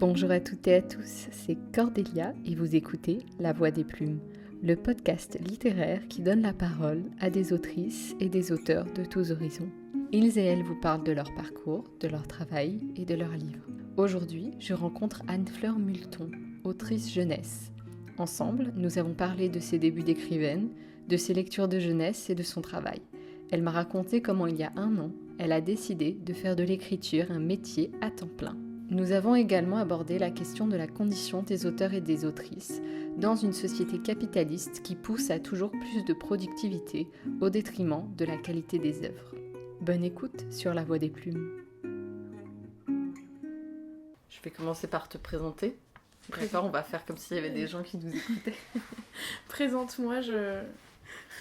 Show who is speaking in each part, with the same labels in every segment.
Speaker 1: Bonjour à toutes et à tous, c'est Cordélia et vous écoutez La Voix des Plumes, le podcast littéraire qui donne la parole à des autrices et des auteurs de tous horizons. Ils et elles vous parlent de leur parcours, de leur travail et de leurs livres. Aujourd'hui, je rencontre Anne-Fleur Multon, autrice jeunesse. Ensemble, nous avons parlé de ses débuts d'écrivaine, de ses lectures de jeunesse et de son travail. Elle m'a raconté comment il y a 1 an, elle a décidé de faire de l'écriture un métier à temps plein. Nous avons également abordé la question de la condition des auteurs et des autrices dans une société capitaliste qui pousse à toujours plus de productivité au détriment de la qualité des œuvres. Bonne écoute sur La Voix des Plumes. Je vais commencer par te présenter. D'accord, on va faire comme s'il y avait des gens qui nous écoutaient.
Speaker 2: Présente-moi,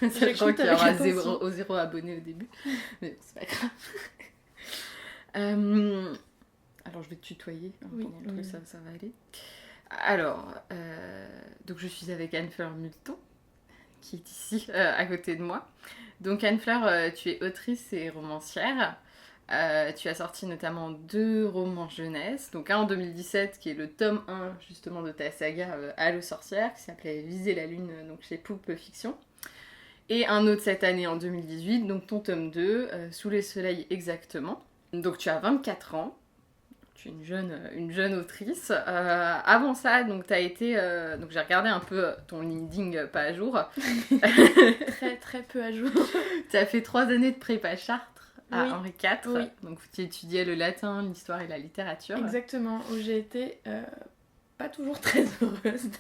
Speaker 1: Sachant qu'il y aura 0 abonnés au début. Mais c'est pas grave. Alors je vais te tutoyer.
Speaker 2: Oui,
Speaker 1: pendant le truc, ça va aller. Alors, donc je suis avec Anne-Fleur Multon, qui est ici, à côté de moi. Donc Anne-Fleur, tu es autrice et romancière. Tu as sorti notamment 2 romans jeunesse, donc un en 2017 qui est le tome 1 justement de ta saga Allo sorcière, qui s'appelait Viser la lune, donc chez Poulpe Fiction, et un autre cette année en 2018, donc ton tome 2, Sous les soleils exactement. Donc tu as 24 ans, tu es une jeune autrice. Avant ça, donc t'as été, donc j'ai regardé un peu ton LinkedIn pas à jour.
Speaker 2: très très peu à jour.
Speaker 1: Tu as fait 3 années de prépa Chartres à
Speaker 2: Oui.
Speaker 1: Henri IV,
Speaker 2: Oui.
Speaker 1: donc tu étudiais le latin, l'histoire et la littérature.
Speaker 2: Exactement, où j'ai été pas toujours très heureuse.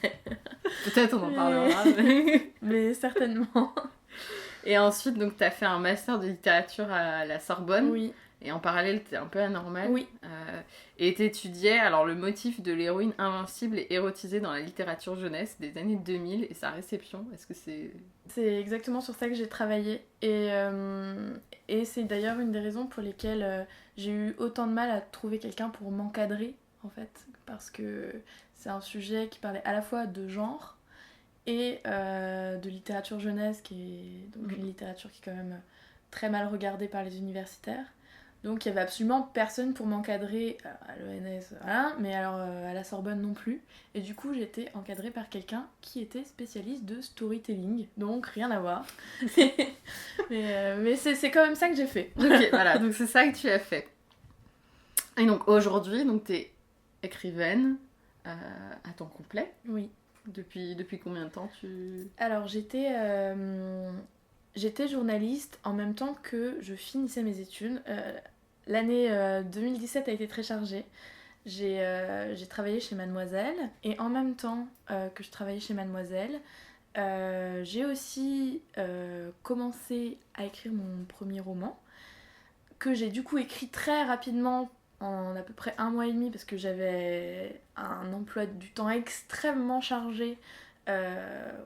Speaker 1: Peut-être on en parlera.
Speaker 2: Mais certainement.
Speaker 1: Et ensuite, donc tu as fait un master de littérature à la Sorbonne.
Speaker 2: Oui.
Speaker 1: Et en parallèle, t'es un peu anormal.
Speaker 2: Oui.
Speaker 1: Et t'étudiais alors le motif de l'héroïne invincible et érotisée dans la littérature jeunesse des années 2000 et sa réception. Est-ce que c'est...
Speaker 2: C'est exactement sur ça que j'ai travaillé. Et c'est d'ailleurs une des raisons pour lesquelles j'ai eu autant de mal à trouver quelqu'un pour m'encadrer, en fait. Parce que c'est un sujet qui parlait à la fois de genre et de littérature jeunesse, qui est donc une littérature qui est quand même très mal regardée par les universitaires. Donc il y avait absolument personne pour m'encadrer à l'ENS, voilà, mais alors à la Sorbonne non plus. Et du coup j'étais encadrée par quelqu'un qui était spécialiste de storytelling, donc rien à voir. mais c'est quand même ça que j'ai fait.
Speaker 1: Ok, voilà, donc c'est ça que tu as fait. Et donc aujourd'hui, donc t'es écrivaine à temps complet.
Speaker 2: Oui.
Speaker 1: Depuis combien de temps tu...
Speaker 2: Alors j'étais journaliste en même temps que je finissais mes études. L'année 2017 a été très chargée. J'ai travaillé chez Mademoiselle et en même temps que je travaillais chez Mademoiselle, j'ai aussi commencé à écrire mon premier roman que j'ai du coup écrit très rapidement en à peu près 1 mois et demi parce que j'avais un emploi du temps extrêmement chargé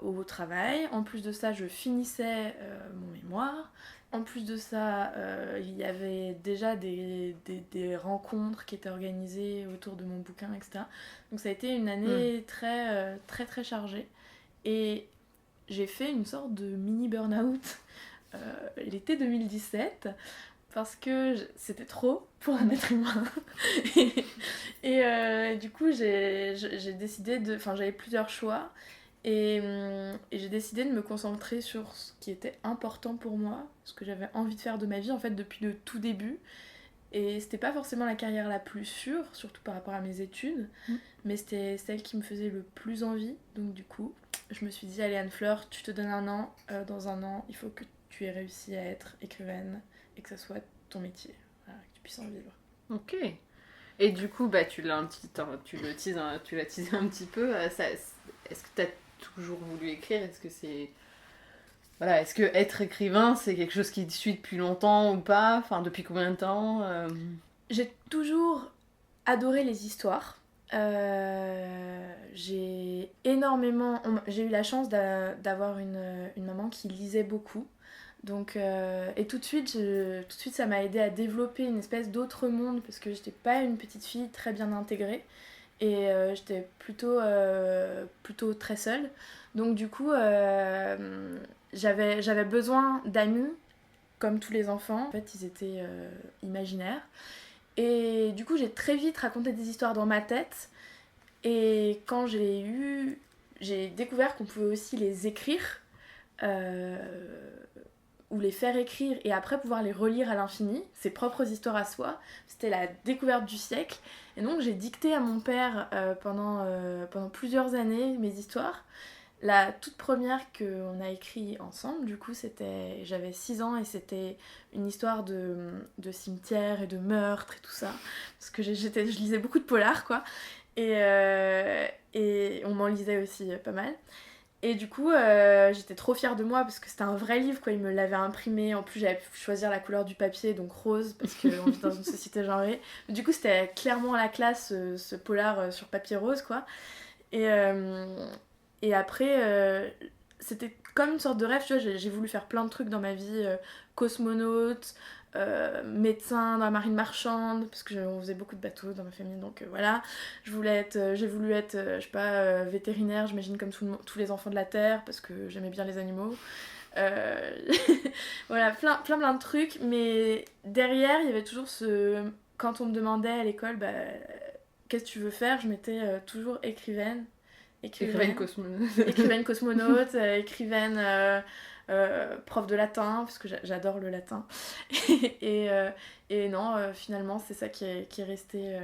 Speaker 2: au travail. En plus de ça, je finissais mon mémoire. En plus de ça, il y avait déjà des rencontres qui étaient organisées autour de mon bouquin, etc. Donc ça a été une année très, très, très chargée. Et j'ai fait une sorte de mini burn-out l'été 2017 parce que c'était trop pour un être humain. et du coup, j'ai décidé de... Enfin, j'avais plusieurs choix. Et j'ai décidé de me concentrer sur ce qui était important pour moi, ce que j'avais envie de faire de ma vie en fait depuis le tout début. Et c'était pas forcément la carrière la plus sûre, surtout par rapport à mes études, mais c'était celle qui me faisait le plus envie. Donc du coup, je me suis dit, allez Anne-Fleur, tu te donnes 1 an, dans 1 an, il faut que tu aies réussi à être écrivaine et que ça soit ton métier, voilà, que tu puisses en vivre.
Speaker 1: Ok. Et du coup, bah, tu l'as teasé un petit peu. Est-ce que tu as toujours voulu écrire? Est-ce que c'est... Voilà, est-ce que être écrivain, c'est quelque chose qui te suit depuis longtemps ou pas? Enfin, depuis combien de temps?
Speaker 2: J'ai toujours adoré les histoires. J'ai eu la chance d'avoir une maman qui lisait beaucoup. Donc, et tout de suite, ça m'a aidé à développer une espèce d'autre monde parce que j'étais pas une petite fille très bien intégrée et j'étais plutôt très seule. Donc du coup, j'avais besoin d'amis comme tous les enfants. En fait, ils étaient imaginaires. Et du coup, j'ai très vite raconté des histoires dans ma tête. Et quand j'ai découvert qu'on pouvait aussi les écrire, ou les faire écrire et après pouvoir les relire à l'infini, ses propres histoires à soi. C'était la découverte du siècle. Et donc j'ai dicté à mon père pendant plusieurs années mes histoires. La toute première qu'on a écrite ensemble, du coup, j'avais 6 ans et c'était une histoire de cimetière et de meurtre et tout ça. Parce que je lisais beaucoup de polars, quoi. Et on m'en lisait aussi pas mal. Et du coup, j'étais trop fière de moi parce que c'était un vrai livre, quoi. Il me l'avait imprimé. En plus, j'avais pu choisir la couleur du papier, donc rose, parce qu'on vit dans une société genrée. Du coup, c'était clairement la classe, ce polar sur papier rose, quoi. Et, et après, c'était comme une sorte de rêve, tu vois. J'ai voulu faire plein de trucs dans ma vie. Cosmonaute, médecin dans la marine marchande, parce qu'on faisait beaucoup de bateaux dans ma famille, donc voilà. J'ai voulu être, je sais pas, vétérinaire, j'imagine comme tous les enfants de la Terre, parce que j'aimais bien les animaux. Voilà, plein de trucs, mais derrière, il y avait toujours ce... Quand on me demandait à l'école, bah, qu'est-ce que tu veux faire, je mettais toujours écrivaine.
Speaker 1: Écrivaine cosmonaute.
Speaker 2: Écrivaine cosmonaute, écrivaine prof de latin, parce que j'adore le latin. et non, finalement, c'est ça qui est resté.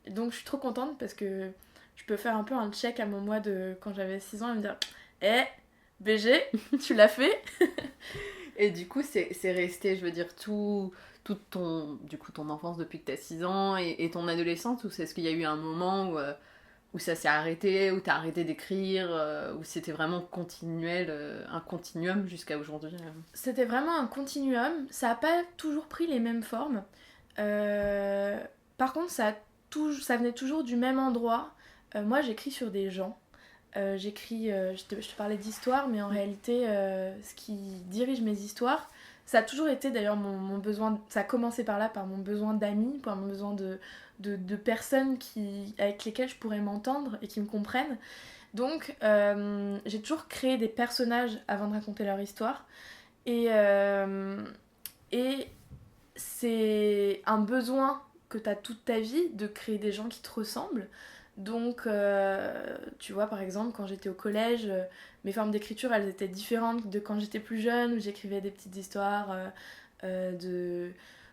Speaker 2: Donc je suis trop contente parce que je peux faire un peu un check à mon moi de quand j'avais 6 ans et me dire BG, tu l'as fait.
Speaker 1: Et du coup, c'est resté, je veux dire, toute ton enfance depuis que t'as 6 ans et ton adolescence, ou est-ce qu'il y a eu un moment où ça s'est arrêté, où t'as arrêté d'écrire, où c'était vraiment continuel, un continuum jusqu'à aujourd'hui?
Speaker 2: C'était vraiment un continuum, ça n'a pas toujours pris les mêmes formes. Par contre, ça venait toujours du même endroit. Moi, j'écris sur des gens. Je te parlais d'histoire, mais en réalité, ce qui dirige mes histoires, ça a toujours été d'ailleurs mon besoin, ça a commencé par là, par mon besoin d'amis, par mon besoin de personnes avec lesquelles je pourrais m'entendre et qui me comprennent. Donc, j'ai toujours créé des personnages avant de raconter leur histoire. Et c'est un besoin que tu as toute ta vie de créer des gens qui te ressemblent. Donc, tu vois, par exemple, quand j'étais au collège, mes formes d'écriture, elles étaient différentes de quand j'étais plus jeune, où j'écrivais des petites histoires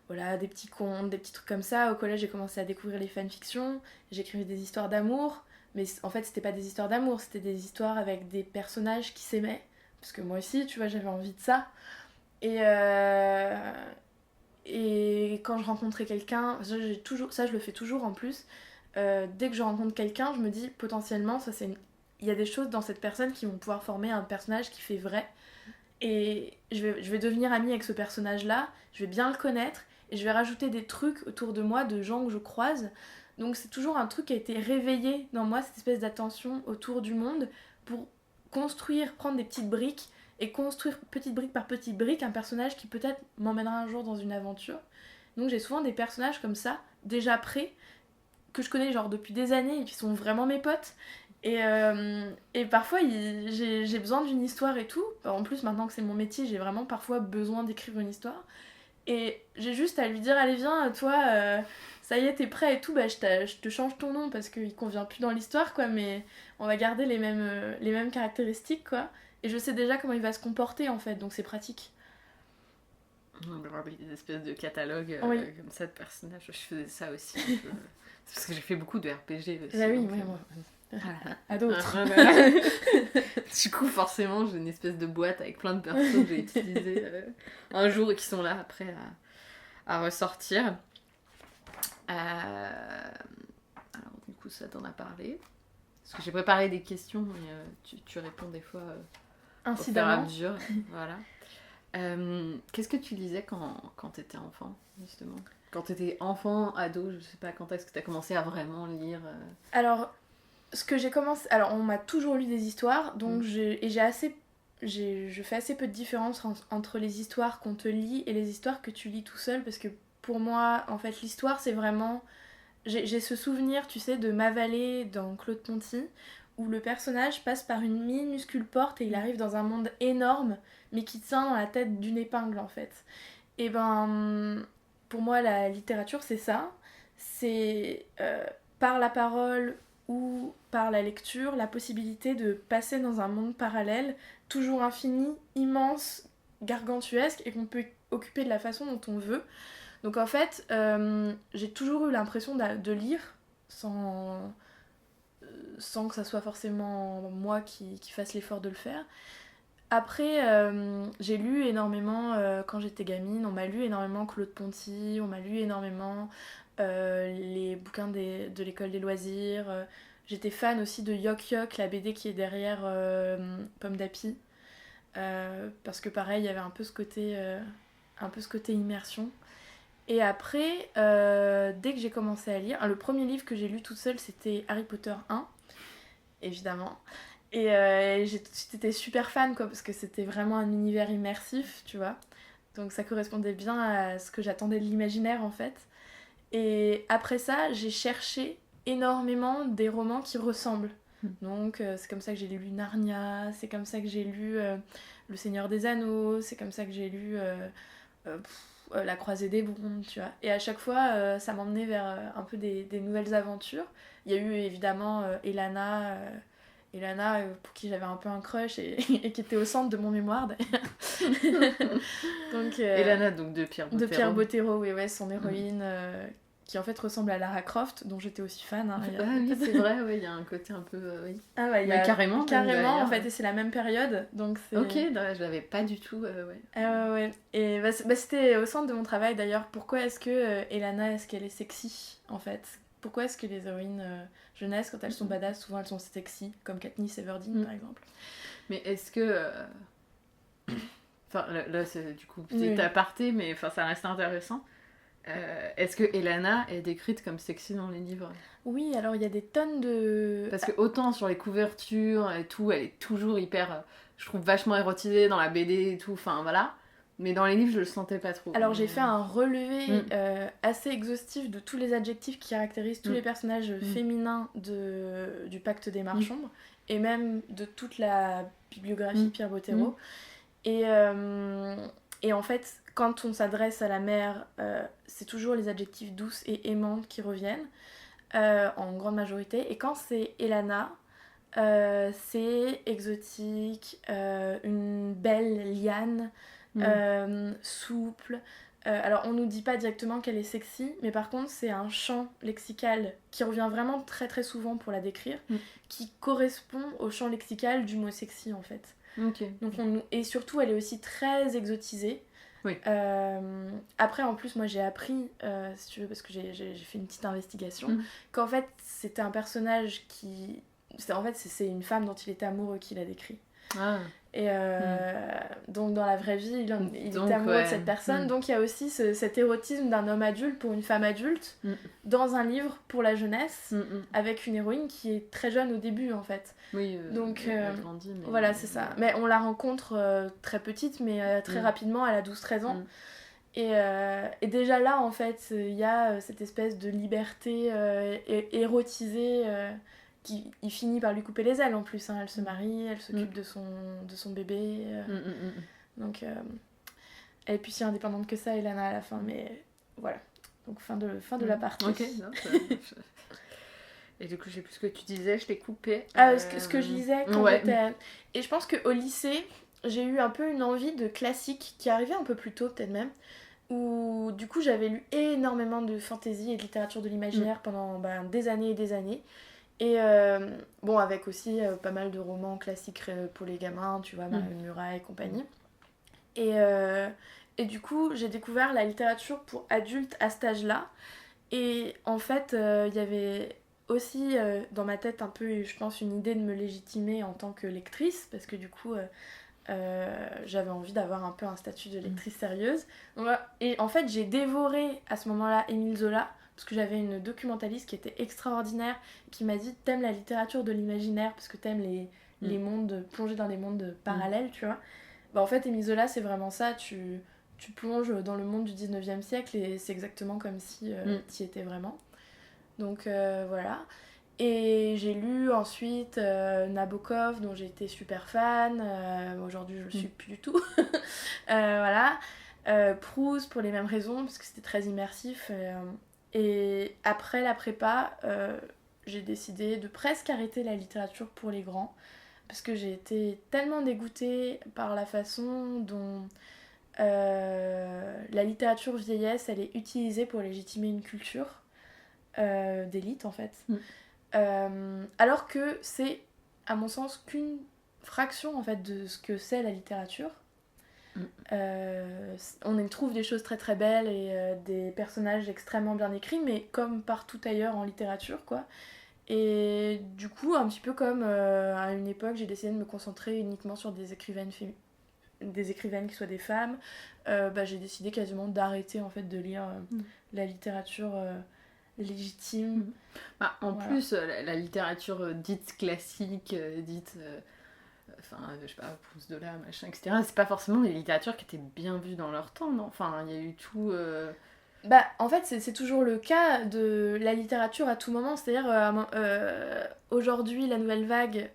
Speaker 2: voilà, des petits contes, des petits trucs comme ça. Au collège, j'ai commencé à découvrir les fanfictions. J'écrivais des histoires d'amour. Mais en fait, c'était pas des histoires d'amour, c'était des histoires avec des personnages qui s'aimaient. Parce que moi aussi, tu vois, j'avais envie de ça. Et quand je rencontrais quelqu'un, ça je le fais toujours en plus, dès que je rencontre quelqu'un, je me dis potentiellement, il y a des choses dans cette personne qui vont pouvoir former un personnage qui fait vrai. Et je vais devenir amie avec ce personnage-là, je vais bien le connaître, et je vais rajouter des trucs autour de moi, de gens que je croise. Donc c'est toujours un truc qui a été réveillé dans moi, cette espèce d'attention autour du monde, pour prendre des petites briques, et construire petite brique par petite brique un personnage qui peut-être m'emmènera un jour dans une aventure. Donc j'ai souvent des personnages comme ça, déjà prêts, que je connais genre depuis des années et qui sont vraiment mes potes. Et parfois j'ai besoin d'une histoire et tout. En plus maintenant que c'est mon métier, j'ai vraiment parfois besoin d'écrire une histoire. Et j'ai juste à lui dire allez viens toi, ça y est t'es prêt et tout, bah je te change ton nom parce qu'il convient plus dans l'histoire quoi, mais on va garder les mêmes caractéristiques quoi. Et je sais déjà comment il va se comporter en fait, donc c'est pratique.
Speaker 1: Des espèces de catalogues
Speaker 2: Oui.
Speaker 1: comme ça de personnages, je faisais ça aussi. C'est parce que j'ai fait beaucoup de RPG aussi.
Speaker 2: Ah oui,
Speaker 1: donc,
Speaker 2: moi. À d'autres.
Speaker 1: Du coup, forcément, j'ai une espèce de boîte avec plein de persos que j'ai utilisés un jour et qui sont là après à ressortir. Alors, du coup, ça t'en a parlé. Parce que j'ai préparé des questions, mais tu réponds des fois au fur et à mesure. Voilà. Qu'est-ce que tu lisais quand t'étais enfant, justement? Quand t'étais enfant, ado, je sais pas, quand est-ce que t'as commencé à vraiment lire
Speaker 2: Alors, on m'a toujours lu des histoires, donc je fais assez peu de différence entre les histoires qu'on te lit et les histoires que tu lis tout seul, parce que pour moi, en fait, l'histoire, c'est vraiment... J'ai ce souvenir, tu sais, de M'avaler dans Claude Ponty, où le personnage passe par une minuscule porte et il arrive dans un monde énorme, mais qui tient dans la tête d'une épingle, en fait. Et ben, pour moi, la littérature, c'est ça. c'est par la parole ou par la lecture, la possibilité de passer dans un monde parallèle, toujours infini, immense, gargantuesque, et qu'on peut occuper de la façon dont on veut. Donc en fait, j'ai toujours eu l'impression de lire sans que ça soit forcément moi qui fasse l'effort de le faire. Après, j'ai lu énormément quand j'étais gamine, on m'a lu énormément Claude Ponty, on m'a lu énormément les bouquins de l'école des loisirs. J'étais fan aussi de Yok Yok, la BD qui est derrière Pomme d'Api, parce que pareil, il y avait un peu ce côté immersion. Et après, dès que j'ai commencé à lire, le premier livre que j'ai lu toute seule, c'était Harry Potter 1, évidemment. Et j'ai tout de suite été super fan, quoi, parce que c'était vraiment un univers immersif, tu vois. Donc ça correspondait bien à ce que j'attendais de l'imaginaire, en fait. Et après ça, j'ai cherché énormément des romans qui ressemblent. Donc c'est comme ça que j'ai lu Narnia, c'est comme ça que j'ai lu Le Seigneur des Anneaux, c'est comme ça que j'ai lu La Croisée des Mondes, tu vois. Et à chaque fois, ça m'emmenait vers un peu des nouvelles aventures. Il y a eu évidemment Elana, pour qui j'avais un peu un crush et qui était au centre de mon mémoire d'ailleurs. Donc,
Speaker 1: Elana, donc de Pierre Bottero.
Speaker 2: De Pierre Bottero, oui, ouais, son héroïne qui en fait ressemble à Lara Croft, dont j'étais aussi fan. Hein,
Speaker 1: oui, c'est vrai, il y a un côté un peu. Oui.
Speaker 2: Ah ouais,
Speaker 1: carrément.
Speaker 2: Carrément, en fait, et c'est la même période. Donc c'est...
Speaker 1: Ok, je l'avais pas du tout.
Speaker 2: Ouais. Et c'était au centre de mon travail d'ailleurs. Pourquoi est-ce que Elana, est-ce qu'elle est sexy en fait? Pourquoi est-ce que les héroïnes jeunesse, quand elles sont badass, souvent elles sont sexy, comme Katniss Everdeen par exemple?
Speaker 1: Mais est-ce que. Enfin, là c'est du coup petit aparté, mais ça reste intéressant. Est-ce que Elana est décrite comme sexy dans les livres?
Speaker 2: Oui, alors il y a des tonnes de...
Speaker 1: Parce que autant sur les couvertures et tout, elle est toujours hyper, je trouve, vachement érotisée dans la BD et tout, enfin voilà. Mais dans les livres, je le sentais pas trop.
Speaker 2: Alors j'ai fait un relevé assez exhaustif de tous les adjectifs qui caractérisent tous les personnages féminins du Pacte des Marchambres, et même de toute la bibliographie Pierre Bottero. Et en fait, quand on s'adresse à la mère, c'est toujours les adjectifs douces et aimantes qui reviennent, en grande majorité. Et quand c'est Elana, c'est exotique, une belle liane, souple. Alors on nous dit pas directement qu'elle est sexy, mais par contre c'est un champ lexical qui revient vraiment très très souvent pour la décrire, qui correspond au champ lexical du mot sexy en fait.
Speaker 1: Okay.
Speaker 2: Donc et surtout elle est aussi très exotisée.
Speaker 1: Oui.
Speaker 2: Après en plus moi j'ai appris, si tu veux, parce que j'ai fait une petite investigation, qu'en fait c'était un personnage qui... En fait c'est une femme dont il était amoureux qui l'a décrit.
Speaker 1: Ah.
Speaker 2: Et donc dans la vraie vie il était amoureux de cette personne, donc il y a aussi cet érotisme d'un homme adulte pour une femme adulte dans un livre pour la jeunesse, avec une héroïne qui est très jeune au début en fait.
Speaker 1: Oui,
Speaker 2: donc
Speaker 1: elle grandit, mais...
Speaker 2: voilà, c'est ça. Mais on la rencontre très petite, mais très rapidement, elle a 12-13 ans. Et déjà là en fait il y a cette espèce de liberté érotisée qui il finit par lui couper les ailes en plus, hein. Elle se marie, elle s'occupe de son bébé, donc elle est plus si indépendante que ça, Elana, à la fin, mais voilà, donc fin de la partie.
Speaker 1: Ok, non, et du coup je sais plus ce que tu disais, je t'ai coupé.
Speaker 2: Ce que je lisais quand j'étais... Et je pense qu'au lycée j'ai eu un peu une envie de classique qui arrivait un peu plus tôt peut-être même, où du coup j'avais lu énormément de fantasy et de littérature de l'imaginaire pendant des années et des années. Et bon, avec aussi pas mal de romans classiques pour les gamins, tu vois, Marion Murat et compagnie. Et du coup, j'ai découvert la littérature pour adultes à cet âge-là. Et en fait, il y avait aussi dans ma tête un peu, je pense, une idée de me légitimer en tant que lectrice, parce que du coup, j'avais envie d'avoir un peu un statut de lectrice sérieuse. Donc, et en fait, j'ai dévoré à ce moment-là Émile Zola, parce que j'avais une documentaliste qui était extraordinaire, qui m'a dit t'aimes la littérature de l'imaginaire parce que t'aimes les mondes, plonger dans les mondes parallèles, tu vois. En fait Émile Zola c'est vraiment ça, tu plonges dans le monde du 19e siècle et c'est exactement comme si t'y étais vraiment. Donc voilà. Et j'ai lu ensuite Nabokov, dont j'ai été super fan, aujourd'hui je le suis plus du tout. Voilà. Proust pour les mêmes raisons, parce que c'était très immersif. Et après la prépa, j'ai décidé de presque arrêter la littérature pour les grands, parce que j'ai été tellement dégoûtée par la façon dont la littérature vieillesse, elle est utilisée pour légitimer une culture d'élite en fait. Alors que c'est, à mon sens, qu'une fraction en fait de ce que c'est la littérature. On y trouve des choses très très belles et des personnages extrêmement bien écrits, mais comme partout ailleurs en littérature, quoi. Et du coup, un petit peu comme à une époque, j'ai décidé de me concentrer uniquement sur des écrivaines qui soient des femmes. J'ai décidé quasiment d'arrêter en fait de lire la littérature légitime.
Speaker 3: En plus, la littérature dite classique, dite... je sais pas, Proust, Zola, machin, etc. C'est pas forcément des littératures qui étaient bien vues dans leur temps, non? Enfin, il y a eu tout...
Speaker 2: En fait, c'est toujours le cas de la littérature à tout moment. C'est-à-dire, aujourd'hui, la nouvelle vague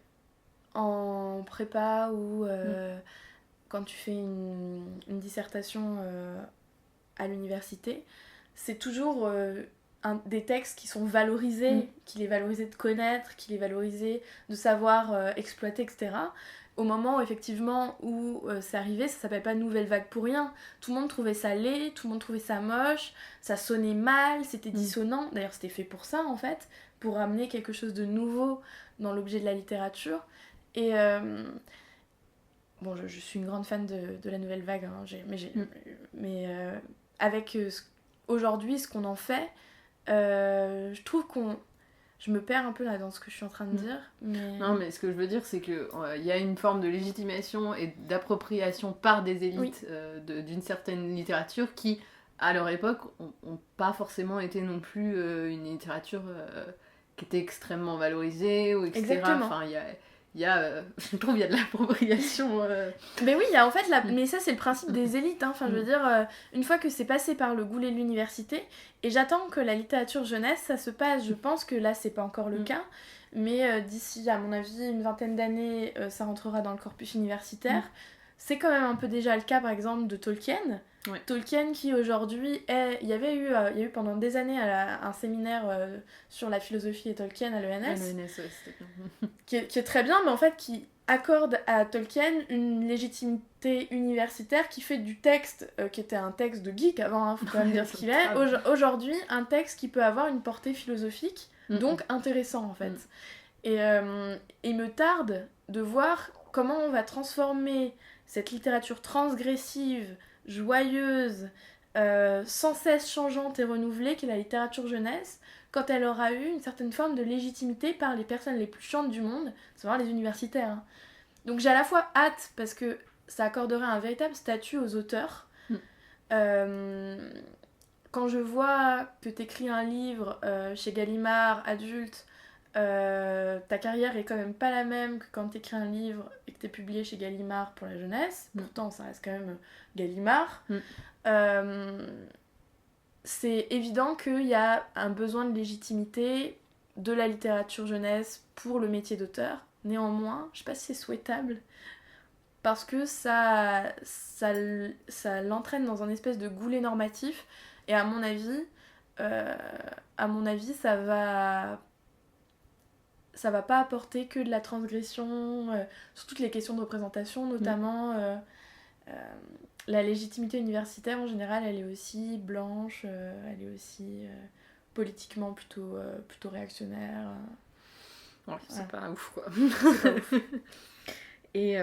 Speaker 2: en prépa ou quand tu fais une dissertation à l'université, c'est toujours des textes qui sont valorisés, qu'il est valorisé de connaître, qu'il est valorisé de savoir exploiter, etc. Au moment effectivement où c'est arrivé, ça s'appelle pas nouvelle vague pour rien. Tout le monde trouvait ça laid, tout le monde trouvait ça moche, ça sonnait mal, c'était dissonant. D'ailleurs, c'était fait pour ça en fait, pour amener quelque chose de nouveau dans l'objet de la littérature. Et je suis une grande fan de la nouvelle vague, hein, mais avec aujourd'hui ce qu'on en fait, je trouve je me perds un peu là dans ce que je suis en train de dire.
Speaker 3: Non, mais ce que je veux dire, c'est qu'il y a une forme de légitimation et d'appropriation par des élites d'une certaine littérature qui, à leur époque, n'ont pas forcément été non plus une littérature qui était extrêmement valorisée, ou etc.
Speaker 2: Exactement.
Speaker 3: Enfin, je trouve qu'il y a de l'appropriation.
Speaker 2: Mais oui, il y a en fait mais ça c'est le principe des élites, hein. Enfin, je veux dire, une fois que c'est passé par le goulet de l'université, et j'attends que la littérature jeunesse ça se passe, je pense que là c'est pas encore le cas, mais d'ici à mon avis une vingtaine d'années ça rentrera dans le corpus universitaire. C'est quand même un peu déjà le cas par exemple de Tolkien. Ouais. Tolkien qui aujourd'hui il y a eu pendant des années un séminaire sur la philosophie et Tolkien à l'ENS.
Speaker 3: C'était bien.
Speaker 2: qui est très bien, mais en fait qui accorde à Tolkien une légitimité universitaire qui fait du texte, qui était un texte de geek avant, hein, faut quand même dire ce qu'il est, aujourd'hui un texte qui peut avoir une portée philosophique, donc intéressant en fait. Et il me tarde de voir comment on va transformer cette littérature transgressive, joyeuse, sans cesse changeante et renouvelée qu'est la littérature jeunesse, quand elle aura eu une certaine forme de légitimité par les personnes les plus chiantes du monde, à savoir les universitaires. Hein. Donc j'ai à la fois hâte, parce que ça accorderait un véritable statut aux auteurs. Quand je vois que t'écris un livre chez Gallimard, adulte, ta carrière est quand même pas la même que quand t'écris un livre et que t'es publié chez Gallimard pour la jeunesse. Pourtant, ça reste quand même Gallimard. C'est évident qu'il y a un besoin de légitimité de la littérature jeunesse pour le métier d'auteur. Néanmoins, je sais pas si c'est souhaitable, parce que ça l'entraîne dans un espèce de goulet normatif, et à mon avis, ça va pas apporter que de la transgression, sur toutes les questions de représentation, notamment. La légitimité universitaire en général elle est aussi blanche, elle est aussi politiquement plutôt réactionnaire.
Speaker 3: Ouais, c'est pas ouf quoi. C'est pas ouf. Et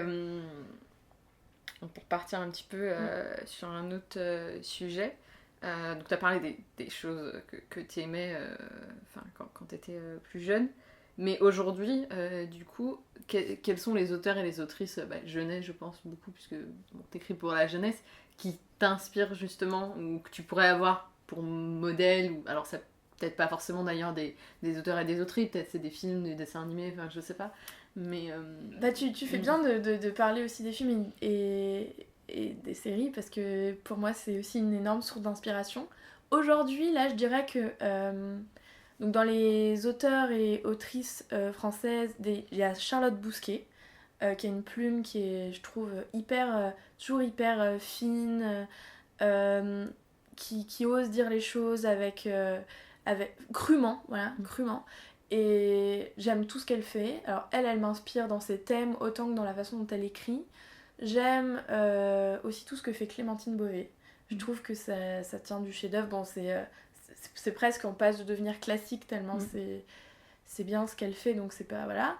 Speaker 3: pour partir un petit peu sur un autre sujet, donc tu as parlé des choses que tu aimais quand tu étais plus jeune. Mais aujourd'hui, du coup, quels sont les auteurs et les autrices jeunesse, je pense beaucoup, puisque t'écris pour la jeunesse, qui t'inspirent justement, ou que tu pourrais avoir pour modèle, ou alors ça peut-être pas forcément d'ailleurs des auteurs et des autrices, peut-être c'est des films, des dessins animés, enfin je sais pas. Mais
Speaker 2: tu fais bien de parler aussi des films et des séries, parce que pour moi c'est aussi une énorme source d'inspiration. Aujourd'hui, là je dirais que donc dans les auteurs et autrices françaises, il y a Charlotte Bousquet, qui a une plume qui est, je trouve, toujours hyper fine, qui ose dire les choses avec crûment, voilà, crûment. Et j'aime tout ce qu'elle fait. Alors elle m'inspire dans ses thèmes autant que dans la façon dont elle écrit. J'aime aussi tout ce que fait Clémentine Beauvais. Je trouve que ça tient du chef-d'œuvre. Bon, c'est presque, on passe de devenir classique tellement c'est bien ce qu'elle fait, donc c'est pas... Voilà.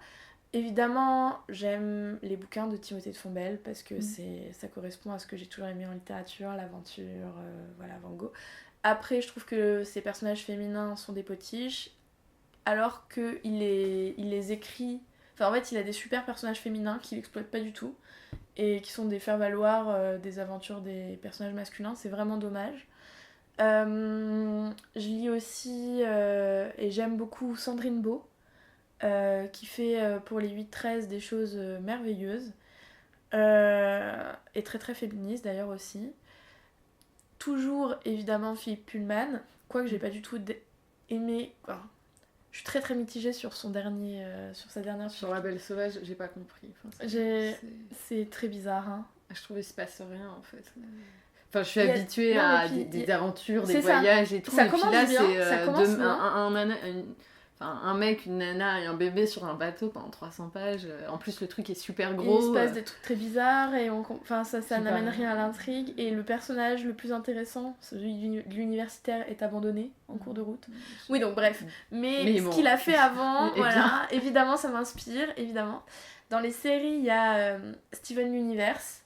Speaker 2: Évidemment, j'aime les bouquins de Timothée de Fombelle parce que ça correspond à ce que j'ai toujours aimé en littérature, l'aventure, voilà, Van Gogh. Après, je trouve que ces personnages féminins sont des potiches, alors qu'il les écrit... Enfin, en fait, il a des super personnages féminins qu'il exploite pas du tout, et qui sont des faire-valoir des aventures des personnages masculins. C'est vraiment dommage. Je lis aussi, et j'aime beaucoup Sandrine Beau, qui fait pour les 8-13 des choses merveilleuses, et très très féministe d'ailleurs aussi. Toujours évidemment Philippe Pullman, quoique j'ai pas du tout aimé. Enfin, je suis très très mitigée sur son dernier, sur sa dernière.
Speaker 3: Sur La Belle Sauvage, j'ai pas compris. Enfin,
Speaker 2: c'est très bizarre, hein.
Speaker 3: Je trouvais qu'il se passe rien en fait. Enfin, je suis habituée à des aventures, des voyages et tout.
Speaker 2: Ça
Speaker 3: et
Speaker 2: commence
Speaker 3: puis là,
Speaker 2: bien,
Speaker 3: c'est
Speaker 2: ça commence bien.
Speaker 3: un mec, une nana et un bébé sur un bateau pendant 300 pages. En plus, le truc est super gros.
Speaker 2: Il se passe des trucs très bizarres et ça n'amène rien à l'intrigue. Et le personnage le plus intéressant, celui de l'universitaire, est abandonné en cours de route. Oui, donc bref. Mais ce qu'il a fait avant, voilà, évidemment, ça m'inspire, évidemment. Dans les séries, il y a Steven Universe.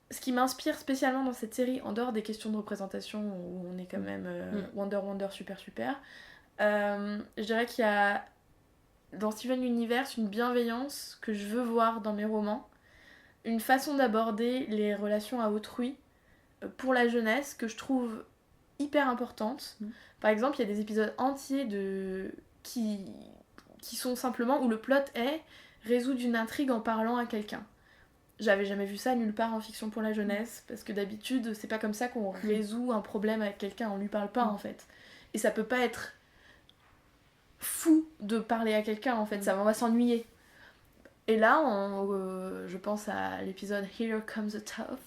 Speaker 2: Ce qui m'inspire spécialement dans cette série, en dehors des questions de représentation où on est quand même Wonder super super, je dirais qu'il y a dans Steven Universe une bienveillance que je veux voir dans mes romans, une façon d'aborder les relations à autrui pour la jeunesse que je trouve hyper importante. Par exemple, il y a des épisodes entiers qui sont simplement où le plot est résoudre une intrigue en parlant à quelqu'un. J'avais jamais vu ça nulle part en fiction pour la jeunesse, parce que d'habitude, c'est pas comme ça qu'on résout un problème avec quelqu'un, on lui parle pas en fait. Et ça peut pas être fou de parler à quelqu'un en fait, on va s'ennuyer. Et là, je pense à l'épisode Here Comes the Tough,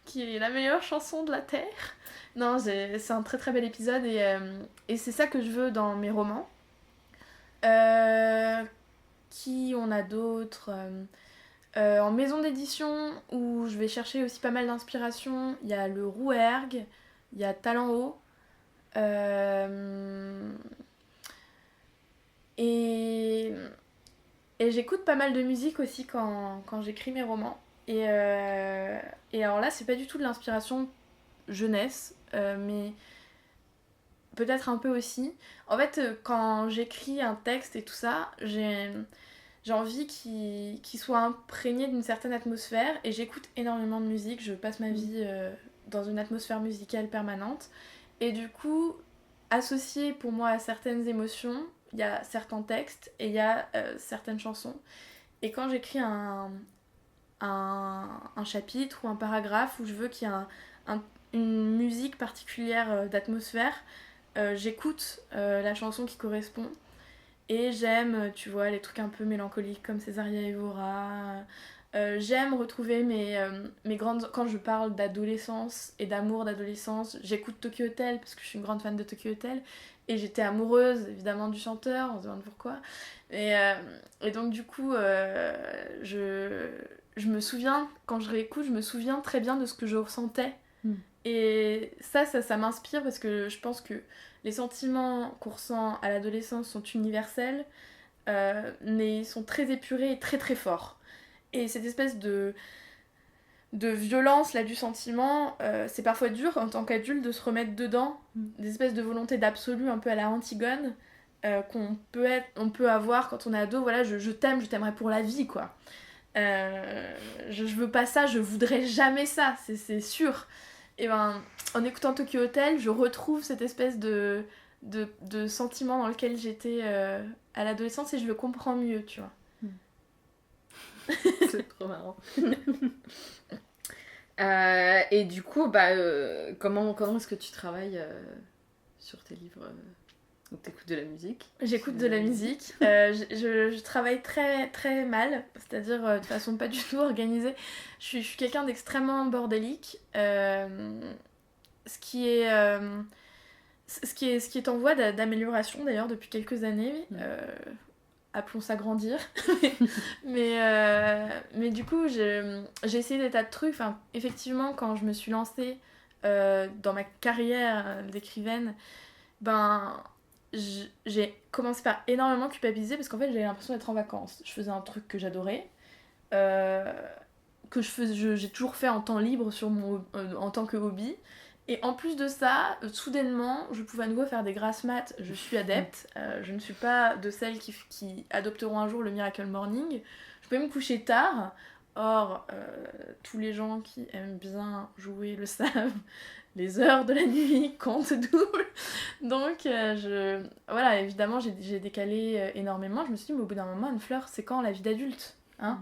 Speaker 2: qui est la meilleure chanson de la Terre. Non, c'est un très très bel épisode et c'est ça que je veux dans mes romans. Qui on a d'autres en maison d'édition, où je vais chercher aussi pas mal d'inspiration, il y a le Rouergue, il y a Talent Haut, et j'écoute pas mal de musique aussi quand j'écris mes romans. Et alors là, c'est pas du tout de l'inspiration jeunesse, mais peut-être un peu aussi. En fait, quand j'écris un texte et tout ça, j'ai envie qu'il soit imprégné d'une certaine atmosphère, et j'écoute énormément de musique, je passe ma vie dans une atmosphère musicale permanente, et du coup, associé pour moi à certaines émotions, il y a certains textes et il y a certaines chansons, et quand j'écris un chapitre ou un paragraphe où je veux qu'il y ait une musique particulière d'atmosphère, j'écoute la chanson qui correspond. Et j'aime, tu vois, les trucs un peu mélancoliques comme Césaria Evora. J'aime retrouver mes grandes... Quand je parle d'adolescence et d'amour d'adolescence, j'écoute Tokyo Hotel parce que je suis une grande fan de Tokyo Hotel. Et j'étais amoureuse, évidemment, du chanteur, on se demande pourquoi. Et donc, du coup, je me souviens, quand je réécoute, je me souviens très bien de ce que je ressentais. Et ça m'inspire parce que je pense que les sentiments qu'on ressent à l'adolescence sont universels, mais ils sont très épurés et très très forts. Et cette espèce de violence là du sentiment, c'est parfois dur en tant qu'adulte de se remettre dedans, des espèces de volonté d'absolu un peu à la Antigone, qu'on peut avoir quand on est ado. Voilà, je t'aime, je t'aimerais pour la vie, quoi. Je veux pas ça, je voudrais jamais ça, c'est sûr. Et ben, en écoutant Tokyo Hotel, je retrouve cette espèce de sentiment dans lequel j'étais à l'adolescence, et je le comprends mieux, tu vois.
Speaker 3: C'est trop marrant. Et du coup, comment est-ce que tu travailles sur tes livres? Donc t'écoutes de la musique? J'écoute
Speaker 2: de la musique. Je travaille très très mal, c'est-à-dire de façon pas du tout organisée. Je suis quelqu'un d'extrêmement bordélique. ce qui est en voie d'amélioration d'ailleurs depuis quelques années. Appelons ça grandir. mais du coup, j'ai essayé des tas de trucs. Enfin, effectivement, quand je me suis lancée dans ma carrière d'écrivaine, j'ai commencé par énormément culpabiliser parce qu'en fait, j'avais l'impression d'être en vacances. Je faisais un truc que j'adorais, j'ai toujours fait en temps libre en tant que hobby. Et en plus de ça, soudainement, je pouvais à nouveau faire des grasses mat. Je suis adepte. Je ne suis pas de celles qui adopteront un jour le Miracle Morning. Je peux me coucher tard. Or, tous les gens qui aiment bien jouer le savent. Les heures de la nuit comptent double. Donc, voilà, évidemment, j'ai décalé énormément. Je me suis dit, mais au bout d'un moment, Anne-Fleur, c'est quand la vie d'adulte, hein?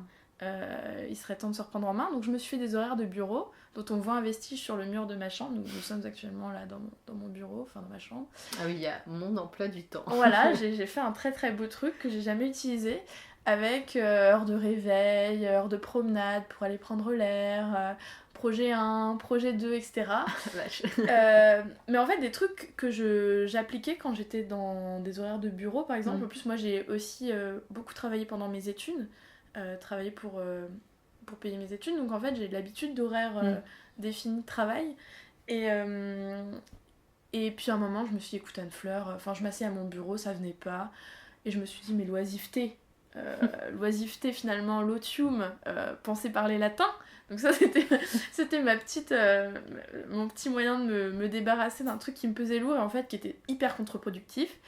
Speaker 2: Il serait temps de se reprendre en main. Donc, je me suis fait des horaires de bureau dont on voit un vestige sur le mur de ma chambre. Nous sommes actuellement là dans mon bureau, enfin dans ma chambre.
Speaker 3: Ah oui, il y a mon emploi du temps.
Speaker 2: Voilà, j'ai fait un très très beau truc que j'ai jamais utilisé, avec heures de réveil, heures de promenade pour aller prendre l'air, projet 1, projet 2, etc. Mais en fait, des trucs que j'appliquais quand j'étais dans des horaires de bureau, par exemple. En plus, moi, j'ai aussi beaucoup travaillé pendant mes études, travaillé pour payer mes études. Donc, en fait, j'ai l'habitude d'horaires définis de travail. Et puis, à un moment, je me suis dit, écoute, Anne-Fleur, je m'assieds à mon bureau, ça venait pas. Et je me suis dit, mais l'oisiveté, finalement, l'otium, penser parler latin. Donc ça, c'était mon petit moyen de me débarrasser d'un truc qui me pesait lourd et en fait qui était hyper contre-productif.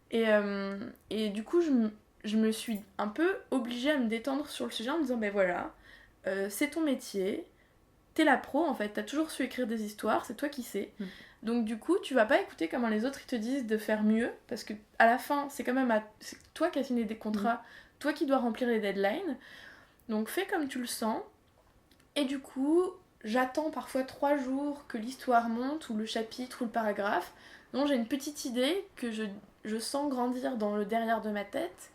Speaker 2: Et du coup, je me suis un peu obligée à me détendre sur le sujet en me disant, ben voilà, c'est ton métier, t'es la pro en fait, t'as toujours su écrire des histoires, c'est toi qui sais. Donc du coup, tu vas pas écouter comment les autres ils te disent de faire mieux, parce que à la fin, c'est quand même c'est toi qui as signé des contrats, toi qui dois remplir les deadlines. Donc fais comme tu le sens. Et du coup, j'attends parfois 3 jours que l'histoire monte, ou le chapitre, ou le paragraphe. Donc j'ai une petite idée que je sens grandir dans le derrière de ma tête.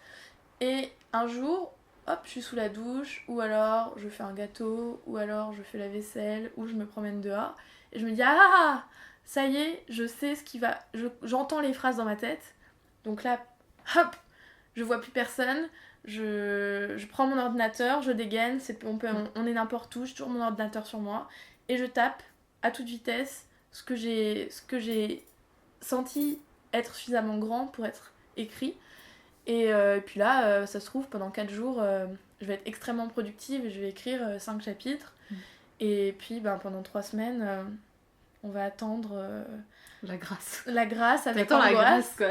Speaker 2: Et un jour, hop, je suis sous la douche, ou alors je fais un gâteau, ou alors je fais la vaisselle, ou je me promène dehors. Et je me dis, ah, ça y est, je sais ce qui va... J'entends les phrases dans ma tête. Donc là, hop, je vois plus personne. Je prends mon ordinateur, je dégaine, on est n'importe où, je tourne mon ordinateur sur moi et je tape à toute vitesse ce que j'ai senti être suffisamment grand pour être écrit. Et puis là, ça se trouve, pendant 4 jours, je vais être extrêmement productive et je vais écrire 5 chapitres. Et puis pendant 3 semaines, on va attendre...
Speaker 3: La grâce.
Speaker 2: La grâce avec angoisse.
Speaker 3: La grâce, quoi.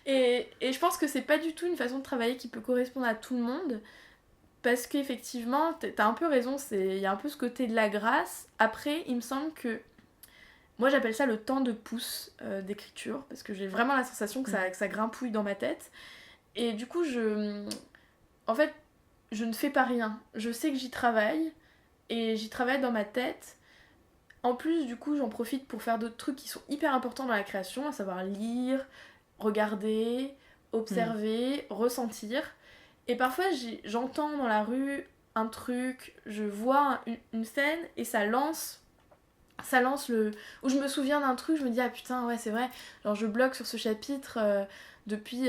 Speaker 2: Et je pense que c'est pas du tout une façon de travailler qui peut correspondre à tout le monde. Parce qu'effectivement, t'as un peu raison, il y a un peu ce côté de la grâce. Après, il me semble que... Moi, j'appelle ça le temps de pouce d'écriture. Parce que j'ai vraiment la sensation que ça grimpouille dans ma tête. Et du coup, en fait, je ne fais pas rien. Je sais que j'y travaille. Et j'y travaille dans ma tête. En plus, du coup, j'en profite pour faire d'autres trucs qui sont hyper importants dans la création, à savoir lire, regarder, observer, ressentir. Et parfois, j'entends dans la rue un truc, je vois une scène et ça lance le... Ou je me souviens d'un truc, je me dis, ah putain, ouais, c'est vrai. Genre, je bloque sur ce chapitre depuis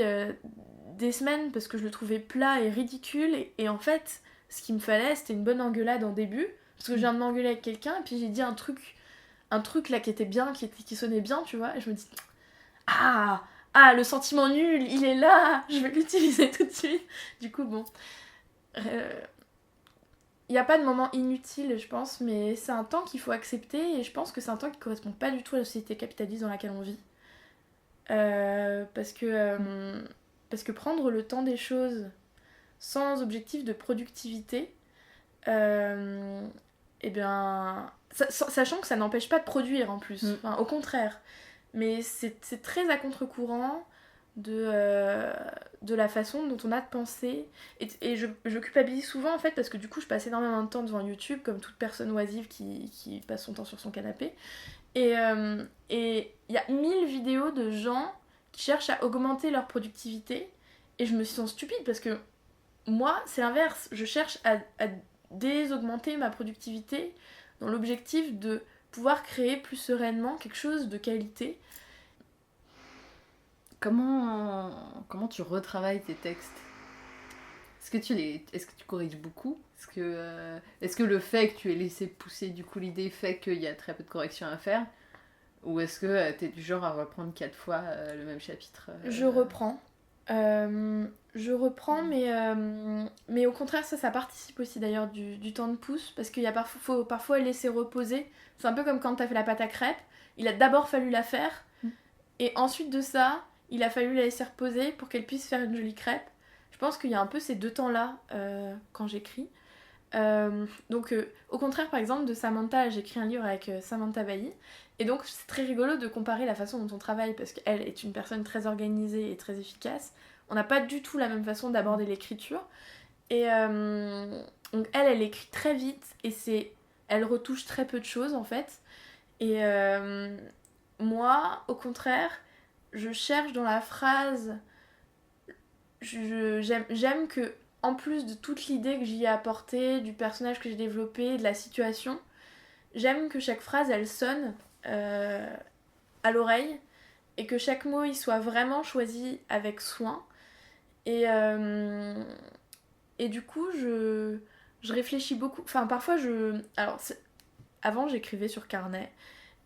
Speaker 2: des semaines parce que je le trouvais plat et ridicule. Et en fait, ce qu'il me fallait, c'était une bonne engueulade en début. Parce que je viens de m'engueuler avec quelqu'un et puis j'ai dit un truc là qui était bien, qui sonnait bien, tu vois. Et je me dis, ah, le sentiment nul, il est là, je vais l'utiliser tout de suite. Du coup, bon... Il n'y a pas de moment inutile, je pense, mais c'est un temps qu'il faut accepter et je pense que c'est un temps qui ne correspond pas du tout à la société capitaliste dans laquelle on vit. Parce que prendre le temps des choses sans objectif de productivité, eh bien, sachant que ça n'empêche pas de produire en plus, enfin, au contraire, mais c'est très à contre-courant de la façon dont on a de penser et je culpabilise souvent en fait parce que du coup je passe énormément de temps devant YouTube comme toute personne oisive qui passe son temps sur son canapé et il y a 1000 vidéos de gens qui cherchent à augmenter leur productivité et je me sens stupide parce que moi c'est l'inverse, je cherche à désaugmenter ma productivité dans l'objectif de pouvoir créer plus sereinement quelque chose de qualité.
Speaker 3: Comment tu retravailles tes textes ? Est-ce que tu corriges beaucoup ? Est-ce que le fait que tu aies laissé pousser du coup l'idée fait qu'il y a très peu de corrections à faire ? Ou est-ce que t'es du genre à reprendre 4 fois le même chapitre
Speaker 2: Je reprends. Mais au contraire, ça participe aussi d'ailleurs du temps de pousse, parce qu'il faut parfois laisser reposer. C'est un peu comme quand t'as fait la pâte à crêpes. Il a d'abord fallu la faire, et ensuite de ça, il a fallu la laisser reposer pour qu'elle puisse faire une jolie crêpe. Je pense qu'il y a un peu ces deux temps-là quand j'écris. Donc au contraire, par exemple, de Samantha, j'ai écrit un livre avec Samantha Bailly, et donc c'est très rigolo de comparer la façon dont on travaille, parce qu'elle est une personne très organisée et très efficace. On n'a pas du tout la même façon d'aborder l'écriture, et donc elle écrit très vite, et elle retouche très peu de choses en fait, et moi, au contraire, je cherche dans la phrase, j'aime que, en plus de toute l'idée que j'y ai apportée, du personnage que j'ai développé, de la situation, j'aime que chaque phrase, elle sonne à l'oreille, et que chaque mot, il soit vraiment choisi avec soin. Et du coup, je réfléchis beaucoup. Enfin, parfois, avant, j'écrivais sur carnet,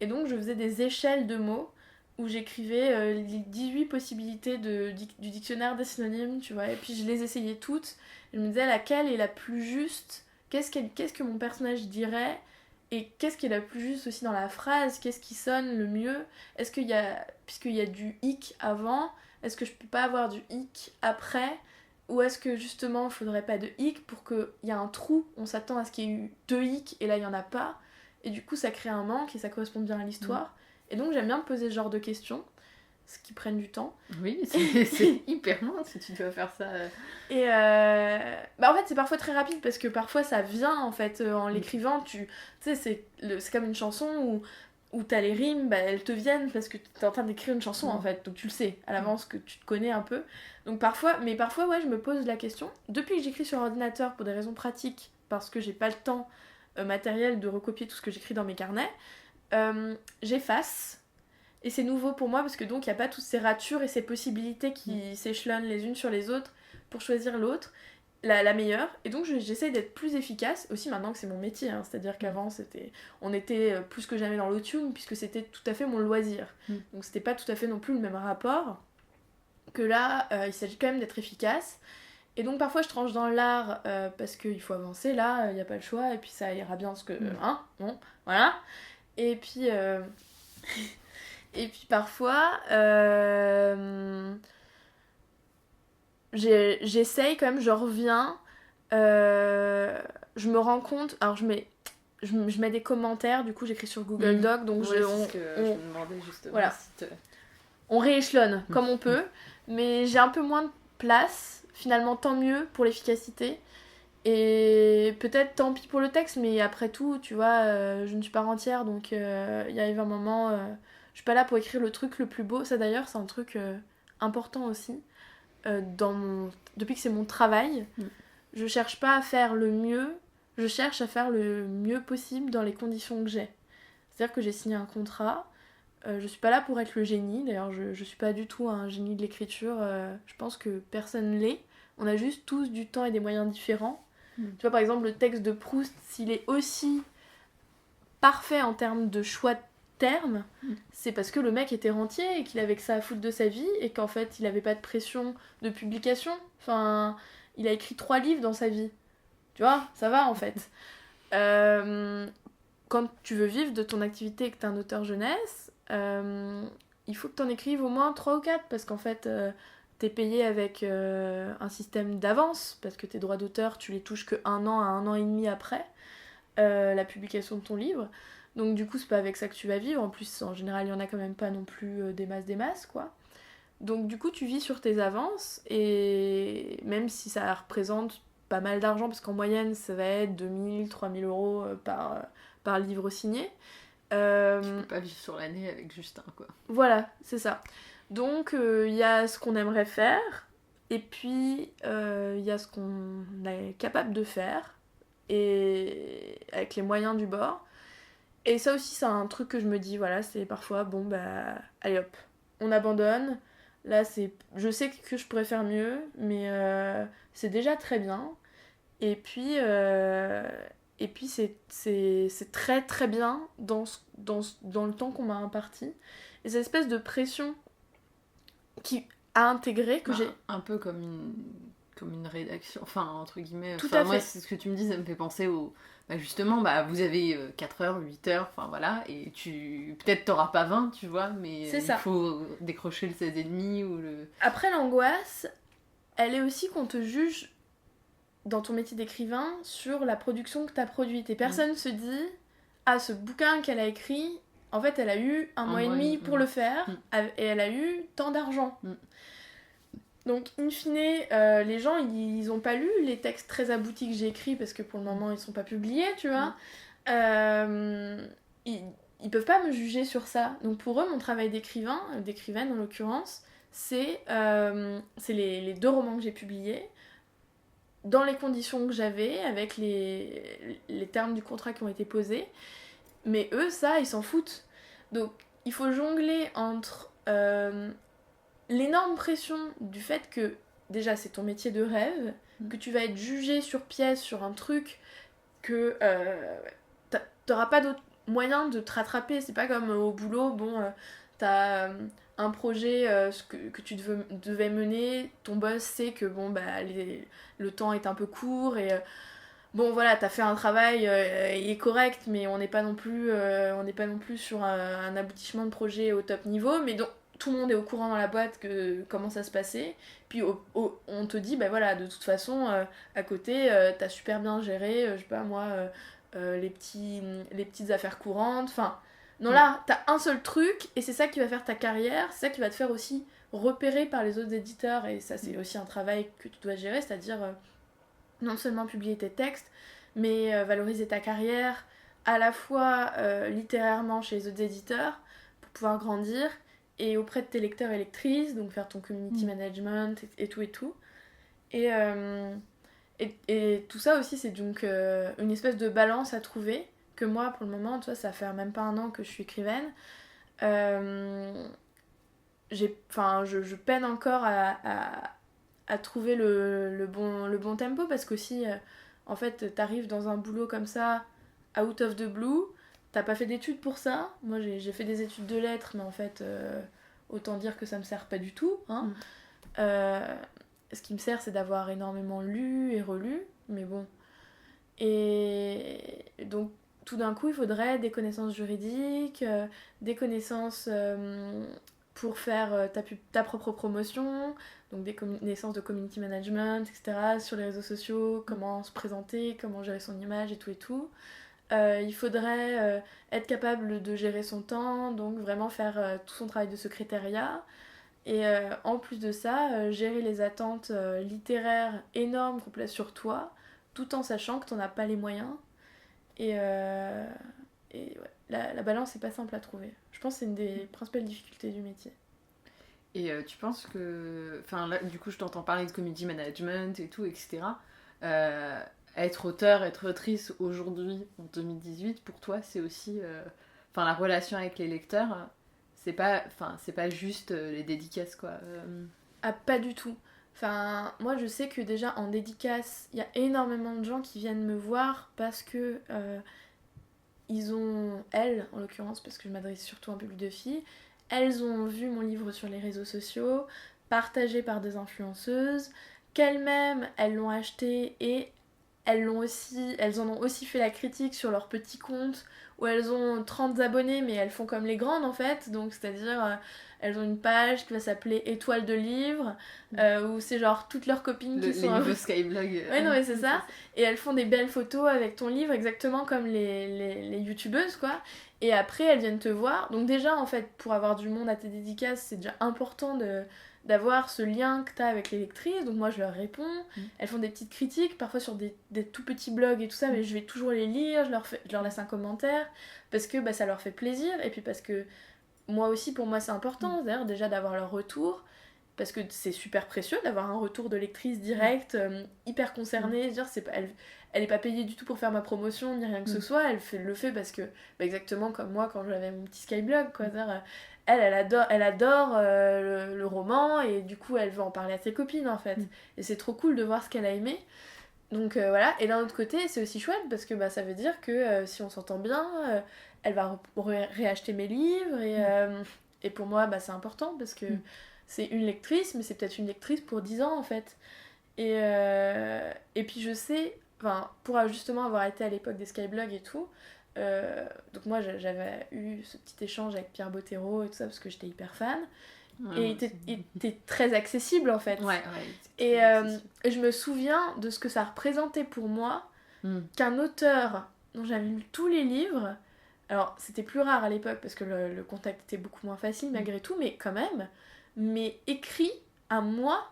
Speaker 2: et donc je faisais des échelles de mots, où j'écrivais les 18 possibilités du dictionnaire des synonymes, tu vois, et puis je les essayais toutes. Je me disais laquelle est la plus juste, qu'est-ce que mon personnage dirait, et qu'est-ce qui est la plus juste aussi dans la phrase, qu'est-ce qui sonne le mieux, puisqu'il y a du hic avant, est-ce que je peux pas avoir du hic après, ou est-ce que justement il faudrait pas de hic pour qu'il y ait un trou, on s'attend à ce qu'il y ait eu 2 hic et là il y en a pas, et du coup ça crée un manque et ça correspond bien à l'histoire. Et donc j'aime bien me poser ce genre de questions, ce qui prennent du temps.
Speaker 3: Oui, c'est hyper long si tu dois faire ça.
Speaker 2: Et en fait c'est parfois très rapide, parce que parfois ça vient en fait en l'écrivant. Tu sais, c'est comme une chanson où t'as les rimes, elles te viennent parce que t'es en train d'écrire une chanson en fait, donc tu le sais à l'avance que tu te connais un peu. Donc parfois ouais, je me pose la question. Depuis que j'écris sur ordinateur pour des raisons pratiques, parce que j'ai pas le temps matériel de recopier tout ce que j'écris dans mes carnets, j'efface, et c'est nouveau pour moi parce que donc il n'y a pas toutes ces ratures et ces possibilités qui s'échelonnent les unes sur les autres pour choisir l'autre, la meilleure, et donc j'essaie d'être plus efficace aussi maintenant que c'est mon métier, hein. C'est-à-dire qu'avant on était plus que jamais dans l'autotune, puisque c'était tout à fait mon loisir, donc c'était pas tout à fait non plus le même rapport que là. Il s'agit quand même d'être efficace, et donc parfois je tranche dans l'art parce qu'il faut avancer, là il n'y a pas le choix, et puis ça ira bien parce que bon, voilà. Et puis, et puis parfois, j'essaye quand même, je reviens, je me rends compte, alors je mets des commentaires, du coup j'écris sur Google Doc, donc
Speaker 3: je me demandais justement.
Speaker 2: Voilà. On rééchelonne comme on peut, mais j'ai un peu moins de place, finalement tant mieux pour l'efficacité. Et peut-être tant pis pour le texte, mais après tout, tu vois, je ne suis pas rentière, donc il arrive un moment, je suis pas là pour écrire le truc le plus beau. Ça d'ailleurs, c'est un truc important aussi. Depuis que c'est mon travail, je cherche pas à faire le mieux, je cherche à faire le mieux possible dans les conditions que j'ai. C'est-à-dire que j'ai signé un contrat, je suis pas là pour être le génie, d'ailleurs je suis pas du tout un génie de l'écriture, je pense que personne l'est. On a juste tous du temps et des moyens différents. Tu vois, par exemple, le texte de Proust, s'il est aussi parfait en termes de choix de termes, c'est parce que le mec était rentier et qu'il avait que ça à foutre de sa vie, et qu'en fait, il avait pas de pression de publication. Enfin, il a écrit 3 livres dans sa vie. Tu vois, ça va en fait. Quand tu veux vivre de ton activité et que t'es un auteur jeunesse, il faut que t'en écrives au moins 3 ou 4, parce qu'en fait... t'es payé avec un système d'avance, parce que tes droits d'auteur, tu les touches que 1 an à 1 an et demi après la publication de ton livre. Donc du coup, c'est pas avec ça que tu vas vivre. En plus, en général, il y en a quand même pas non plus des masses, quoi. Donc du coup, tu vis sur tes avances, et même si ça représente pas mal d'argent, parce qu'en moyenne, ça va être 2000, 3000 euros par livre signé.
Speaker 3: Tu peux pas vivre sur l'année avec juste un, quoi.
Speaker 2: Voilà, c'est ça. Donc il y a ce qu'on aimerait faire, et puis il y a ce qu'on est capable de faire, et avec les moyens du bord. Et ça aussi, c'est un truc que je me dis, voilà, c'est parfois, bon, bah, allez hop, on abandonne. Là, je sais que je pourrais faire mieux, mais c'est déjà très bien. Et puis, c'est très très bien dans le temps qu'on m'a imparti. Et cette espèce de pression qui a intégré que j'ai...
Speaker 3: Un peu comme une rédaction, enfin, entre guillemets.
Speaker 2: Tout à
Speaker 3: moi,
Speaker 2: fait.
Speaker 3: c'est ce que tu me dis, ça me fait penser au... Bah justement, vous avez 4 heures, 8 heures, enfin voilà, et peut-être t'auras pas 20, tu vois, mais
Speaker 2: C'est ça.
Speaker 3: il faut décrocher le 16,5 ou le...
Speaker 2: Après, l'angoisse, elle est aussi qu'on te juge dans ton métier d'écrivain sur la production que t'as produite. Et personne se dit, ah, ce bouquin qu'elle a écrit, en fait, elle a eu un mois et demi pour le faire, et elle a eu tant d'argent. Donc, in fine, les gens, ils ont pas lu les textes très aboutis que j'ai écrits, parce que pour le moment, ils sont pas publiés, tu vois. Ils peuvent pas me juger sur ça. Donc, pour eux, mon travail d'écrivaine en l'occurrence, c'est les 2 romans que j'ai publiés, dans les conditions que j'avais, avec les termes du contrat qui ont été posés. Mais eux, ça, ils s'en foutent. Donc, il faut jongler entre l'énorme pression du fait que, déjà, c'est ton métier de rêve, que tu vas être jugé sur pièce sur un truc que t'auras pas d'autre moyen de te rattraper. C'est pas comme au boulot, bon, t'as un projet que tu devais mener, ton boss sait que bon, bah, le temps est un peu court et bon voilà, t'as fait un travail, il est correct, mais on n'est pas non plus sur un aboutissement de projet au top niveau, mais donc tout le monde est au courant dans la boîte que comment ça se passait, puis on te dit, bah voilà, de toute façon, à côté, t'as super bien géré, je sais pas moi, les petites affaires courantes, enfin... Non, là, t'as un seul truc, et c'est ça qui va faire ta carrière, c'est ça qui va te faire aussi repérer par les autres éditeurs, et ça c'est aussi un travail que tu dois gérer, c'est-à-dire non seulement publier tes textes, mais valoriser ta carrière, à la fois littérairement chez les autres éditeurs, pour pouvoir grandir, et auprès de tes lecteurs et lectrices, donc faire ton community management et tout et tout. Et tout ça aussi, c'est donc une espèce de balance à trouver, que moi, pour le moment, tu vois, ça fait même pas un an que je suis écrivaine. Je peine encore à trouver le bon tempo, parce qu'aussi, en fait, t'arrives dans un boulot comme ça, out of the blue, t'as pas fait d'études pour ça. Moi, j'ai fait des études de lettres, mais en fait, autant dire que ça me sert pas du tout. Hein. Ce qui me sert, c'est d'avoir énormément lu et relu, mais bon. Et donc, tout d'un coup, il faudrait des connaissances juridiques, des connaissances pour faire ta propre promotion, donc des connaissances de community management, etc., sur les réseaux sociaux, comment se présenter, comment gérer son image et tout et tout. Il faudrait être capable de gérer son temps, donc vraiment faire tout son travail de secrétariat. Et en plus de ça, gérer les attentes littéraires énormes qu'on place sur toi, tout en sachant que t'en as pas les moyens. Et ouais, la balance n'est pas simple à trouver. Je pense que c'est une des principales difficultés du métier.
Speaker 3: Et tu penses que... Enfin là, du coup, je t'entends parler de community management et tout, etc. Être auteur, être autrice aujourd'hui, en 2018, pour toi, c'est aussi... Enfin, la relation avec les lecteurs, c'est pas juste les dédicaces, quoi.
Speaker 2: Ah, pas du tout. Enfin, moi, je sais que déjà, en dédicace, il y a énormément de gens qui viennent me voir parce que... ils ont, elles, en l'occurrence, parce que je m'adresse surtout à un public de filles, elles ont vu mon livre sur les réseaux sociaux, partagé par des influenceuses, qu'elles-mêmes, elles l'ont acheté et elles en ont aussi fait la critique sur leur petit compte, où elles ont 30 abonnés, mais elles font comme les grandes en fait, donc c'est-à-dire elles ont une page qui va s'appeler Étoile de livre, où c'est genre toutes leurs copines qui sont...
Speaker 3: Les nouveaux Skyblog.
Speaker 2: Ouais, non mais c'est ça, et elles font des belles photos avec ton livre, exactement comme les youtubeuses quoi, et après elles viennent te voir, donc déjà en fait pour avoir du monde à tes dédicaces, c'est déjà important d'avoir ce lien que t'as avec les lectrices, donc moi je leur réponds, elles font des petites critiques, parfois sur des tout petits blogs et tout ça, mais je vais toujours les lire, je leur laisse un commentaire, parce que bah, ça leur fait plaisir, et puis parce que moi aussi, pour moi c'est important, d'ailleurs déjà d'avoir leur retour, parce que c'est super précieux d'avoir un retour de lectrice directe, hyper concernée. Dire, elle est pas payée du tout pour faire ma promotion ni rien que ce soit, elle le fait parce que exactement comme moi quand j'avais mon petit Skyblog quoi. Elle adore le roman et du coup elle veut en parler à ses copines en fait. Et c'est trop cool de voir ce qu'elle a aimé. Donc voilà, et d'un autre côté c'est aussi chouette parce que ça veut dire que si on s'entend bien, elle va réacheter mes livres et pour moi c'est important parce que c'est une lectrice, mais c'est peut-être une lectrice pour 10 ans en fait. Et puis je sais, pour justement avoir été à l'époque des Skyblogs et tout, donc moi j'avais eu ce petit échange avec Pierre Bottero et tout ça parce que j'étais hyper fan. Et il était très accessible en fait. Et je me souviens de ce que ça représentait pour moi qu'un auteur dont j'avais lu tous les livres, alors c'était plus rare à l'époque parce que le contact était beaucoup moins facile malgré tout, mais quand même, mais écrit à moi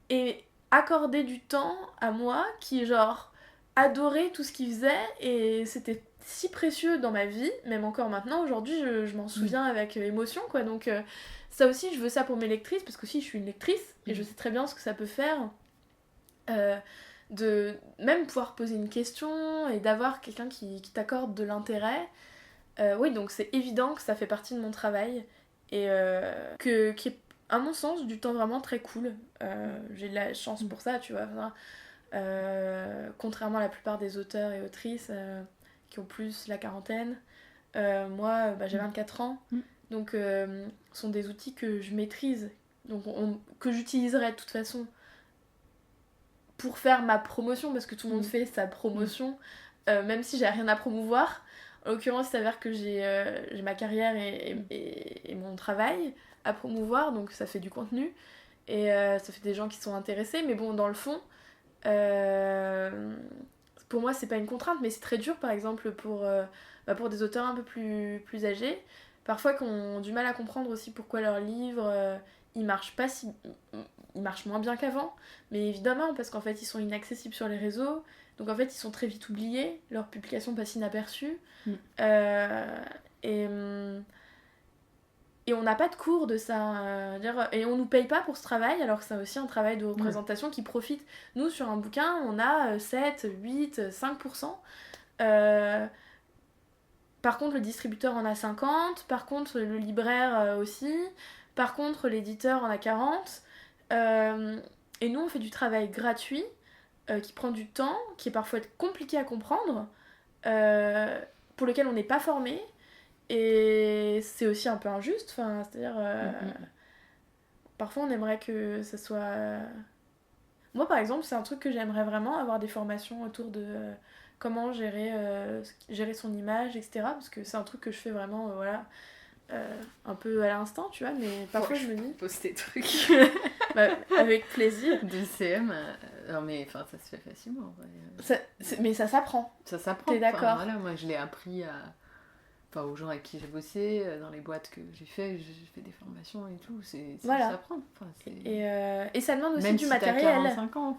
Speaker 2: et accordé du temps à moi qui genre adorait tout ce qu'il faisait et c'était si précieux dans ma vie, même encore maintenant aujourd'hui je m'en souviens avec émotion quoi. Donc ça aussi je veux ça pour mes lectrices parce que aussi je suis une lectrice et je sais très bien ce que ça peut faire de même pouvoir poser une question et d'avoir quelqu'un qui t'accorde de l'intérêt. Oui, donc c'est évident que ça fait partie de mon travail et qui est à mon sens du temps vraiment très cool. J'ai de la chance pour ça, tu vois. Contrairement à la plupart des auteurs et autrices qui ont plus la quarantaine, moi j'ai 24 ans, donc ce sont des outils que je maîtrise, donc que j'utiliserai de toute façon pour faire ma promotion, parce que tout le monde fait sa promotion, même si j'ai rien à promouvoir. En l'occurrence, il s'avère que j'ai ma carrière et mon travail à promouvoir, donc ça fait du contenu, et ça fait des gens qui sont intéressés, mais bon, dans le fond, pour moi, c'est pas une contrainte, mais c'est très dur, par exemple, pour des auteurs un peu plus âgés, parfois qui ont du mal à comprendre aussi pourquoi leurs livres, ils marchent moins bien qu'avant, mais évidemment, parce qu'en fait, ils sont inaccessibles sur les réseaux, donc en fait, ils sont très vite oubliés, leurs publications passent inaperçues. Et on n'a pas de cours de ça. Et on nous paye pas pour ce travail, alors que c'est aussi un travail de représentation qui profite. Nous, sur un bouquin, on a 7, 8, 5%. Par contre, le distributeur en a 50, par contre, le libraire aussi, par contre, l'éditeur en a 40. Et nous, on fait du travail gratuit, qui prend du temps, qui est parfois compliqué à comprendre, pour lequel on n'est pas formé, et c'est aussi un peu injuste, c'est-à-dire parfois on aimerait que ça soit... Moi par exemple, c'est un truc que j'aimerais vraiment, avoir des formations autour de comment gérer son image, etc. Parce que c'est un truc que je fais vraiment un peu à l'instant, tu vois, mais parfois je me dis...
Speaker 3: Poster des trucs.
Speaker 2: Avec plaisir.
Speaker 3: DCM, non mais ça se fait facilement. Ouais.
Speaker 2: Mais ça s'apprend.
Speaker 3: Ça s'apprend.
Speaker 2: T'es d'accord?
Speaker 3: Voilà, moi je l'ai appris aux gens avec qui j'ai bossé, dans les boîtes que j'ai fait des formations et tout, ça s'apprend.
Speaker 2: Et ça demande aussi
Speaker 3: même
Speaker 2: du
Speaker 3: si
Speaker 2: matériel.
Speaker 3: T'as 45 ans,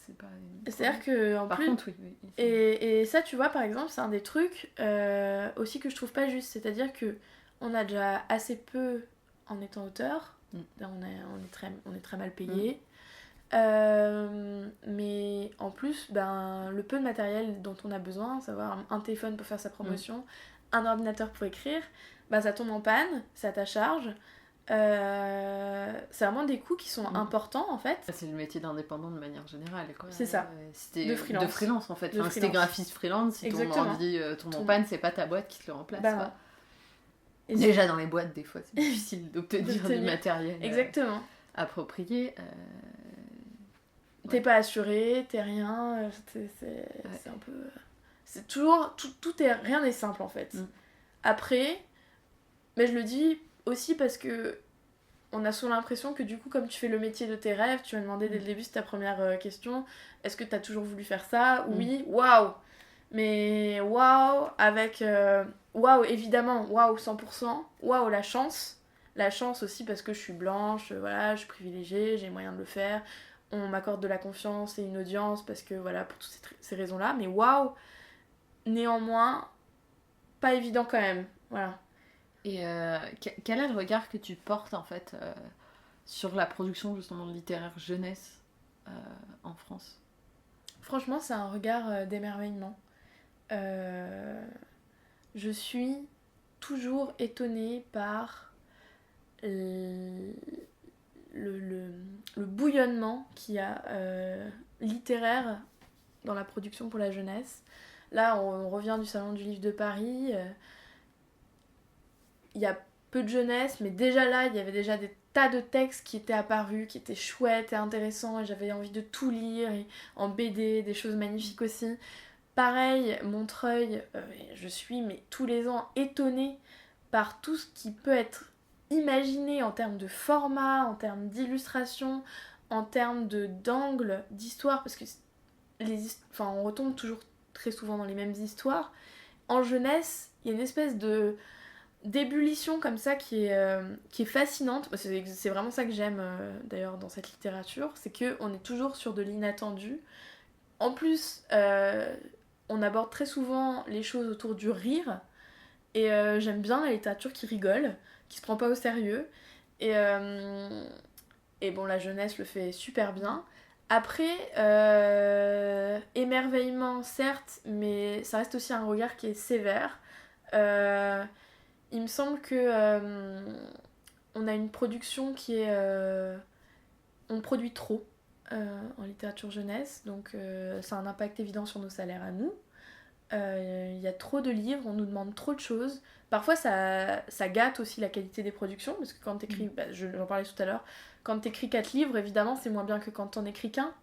Speaker 3: c'est pas...
Speaker 2: C'est-à-dire que en
Speaker 3: par
Speaker 2: plus...
Speaker 3: contre, oui.
Speaker 2: Et ça, tu vois, par exemple, c'est un des trucs aussi que je trouve pas juste. C'est-à-dire que on a déjà assez peu en étant auteur. On est très mal payé. Mais en plus, le peu de matériel dont on a besoin, savoir un téléphone pour faire sa promotion, un ordinateur pour écrire, ça tombe en panne, c'est à ta charge. C'est vraiment des coûts qui sont importants en fait.
Speaker 3: C'est le métier d'indépendant de manière générale, quoi.
Speaker 2: C'est ça.
Speaker 3: De freelance en fait. Si t'es graphiste freelance, si ton ordi tombe en panne, c'est pas ta boîte qui te le remplace. Et déjà dans les boîtes, des fois, c'est difficile d'obtenir du matériel approprié.
Speaker 2: T'es pas assuré, t'es rien. C'est un peu... C'est toujours... Rien n'est simple, en fait. Après, mais je le dis aussi parce que on a souvent l'impression que du coup, comme tu fais le métier de tes rêves, tu m'as demandé dès le début, c'est ta première question, est-ce que t'as toujours voulu faire ça? Oui, waouh! Mais waouh, avec... waouh, évidemment, waouh, 100%. Waouh, la chance aussi parce que je suis blanche, je suis privilégiée, j'ai les moyens de le faire. On m'accorde de la confiance et une audience parce que pour toutes ces raisons-là. Mais waouh, néanmoins, pas évident quand même. Voilà.
Speaker 3: Et quel est le regard que tu portes en fait sur la production justement littéraire jeunesse en France?
Speaker 2: Franchement, c'est un regard d'émerveillement. Je suis toujours étonnée par le bouillonnement qu'il y a littéraire dans la production pour la jeunesse. Là, on revient du Salon du Livre de Paris. Il y a peu de jeunesse, mais déjà là, il y avait déjà des tas de textes qui étaient apparus, qui étaient chouettes et intéressants, et j'avais envie de tout lire, et en BD, des choses magnifiques aussi. Pareil, Montreuil, je suis mais tous les ans étonnée par tout ce qui peut être imaginé en termes de format, en termes d'illustration, en termes d'angle, d'histoire, parce que on retombe toujours très souvent dans les mêmes histoires. En jeunesse, il y a une espèce d'ébullition comme ça qui est fascinante. C'est vraiment ça que j'aime d'ailleurs dans cette littérature, c'est qu'on est toujours sur de l'inattendu. En plus, on aborde très souvent les choses autour du rire, et j'aime bien la littérature qui rigole, qui se prend pas au sérieux, et bon, la jeunesse le fait super bien. Après, émerveillement certes, mais ça reste aussi un regard qui est sévère. Il me semble que on a une production qui est... on produit trop en littérature jeunesse, donc ça a un impact évident sur nos salaires à nous. Il y a trop de livres, on nous demande trop de choses. Parfois ça gâte aussi la qualité des productions, parce que quand t'écris, j'en parlais tout à l'heure, quand t'écris 4 livres, évidemment c'est moins bien que quand t'en écris qu'un,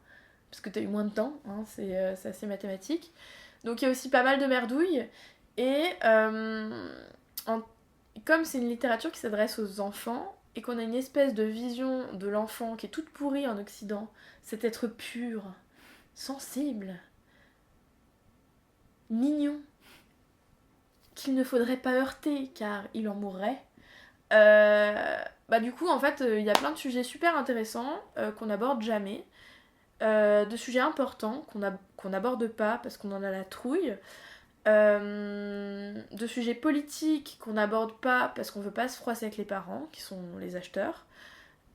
Speaker 2: parce que t'as eu moins de temps, hein, c'est assez mathématique. Donc il y a aussi pas mal de merdouilles, et comme c'est une littérature qui s'adresse aux enfants, et qu'on a une espèce de vision de l'enfant qui est toute pourrie en Occident, cet être pur, sensible, mignon, qu'il ne faudrait pas heurter car il en mourrait. Du coup, en fait, il y a plein de sujets super intéressants qu'on n'aborde jamais, de sujets importants qu'on n'aborde pas parce qu'on en a la trouille, de sujets politiques qu'on n'aborde pas parce qu'on veut pas se froisser avec les parents, qui sont les acheteurs.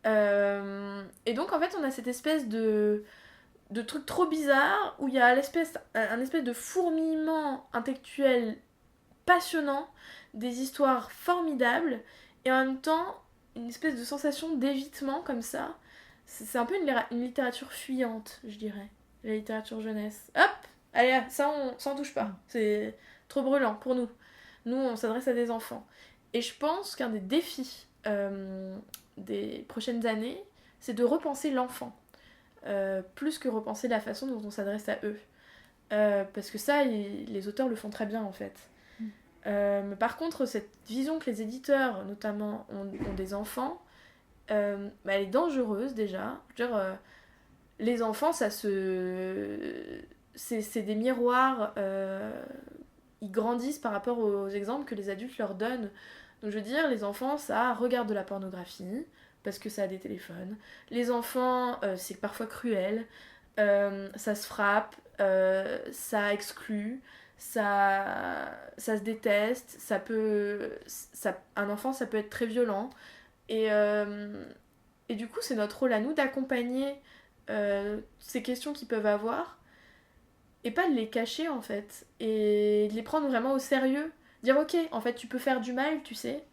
Speaker 2: Et donc, en fait, on a cette espèce de truc trop bizarre où il y a un espèce de fourmillement intellectuel passionnant, des histoires formidables, et en même temps une espèce de sensation d'évitement comme ça. C'est un peu une littérature fuyante, je dirais, la littérature jeunesse. Hop, allez, ça on touche pas, c'est trop brûlant pour nous. Nous, on s'adresse à des enfants. Et je pense qu'un des défis des prochaines années, c'est de repenser l'enfant. Plus que repenser la façon dont on s'adresse à eux. Parce que ça, les auteurs le font très bien en fait. Mais par contre, cette vision que les éditeurs, notamment, ont des enfants, elle est dangereuse déjà. Je veux dire, les enfants, c'est des miroirs, ils grandissent par rapport aux exemples que les adultes leur donnent. Donc je veux dire, les enfants, ça regarde de la pornographie, parce que ça a des téléphones. Les enfants, c'est parfois cruel, ça se frappe, ça exclut, ça se déteste, un enfant ça peut être très violent, et du coup c'est notre rôle à nous d'accompagner ces questions qu'ils peuvent avoir, et pas de les cacher en fait, et de les prendre vraiment au sérieux, dire ok, en fait tu peux faire du mal, tu sais,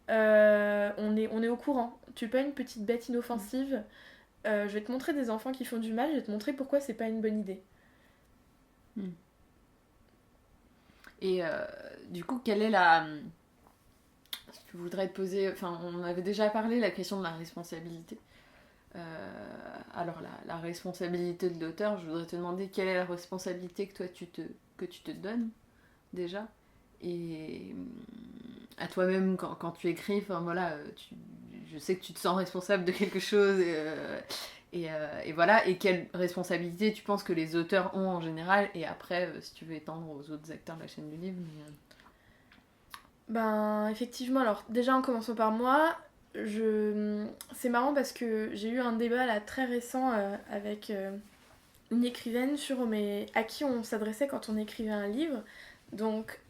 Speaker 2: on est au courant, tu es pas une petite bête inoffensive, je vais te montrer des enfants qui font du mal, je vais te montrer pourquoi c'est pas une bonne idée.
Speaker 3: Et du coup, quelle est je voudrais te poser... Enfin, on avait déjà parlé la question de la responsabilité. Alors, la responsabilité de l'auteur, je voudrais te demander quelle est la responsabilité que toi, que tu te donnes, déjà. Et à toi-même, quand tu écris, enfin voilà, je sais que tu te sens responsable de quelque chose, et voilà, et quelle responsabilité tu penses que les auteurs ont en général, et après, si tu veux étendre aux autres acteurs de la chaîne du livre.
Speaker 2: Effectivement, alors déjà en commençant par moi, c'est marrant parce que j'ai eu un débat là très récent avec une écrivaine sur à qui on s'adressait quand on écrivait un livre. Donc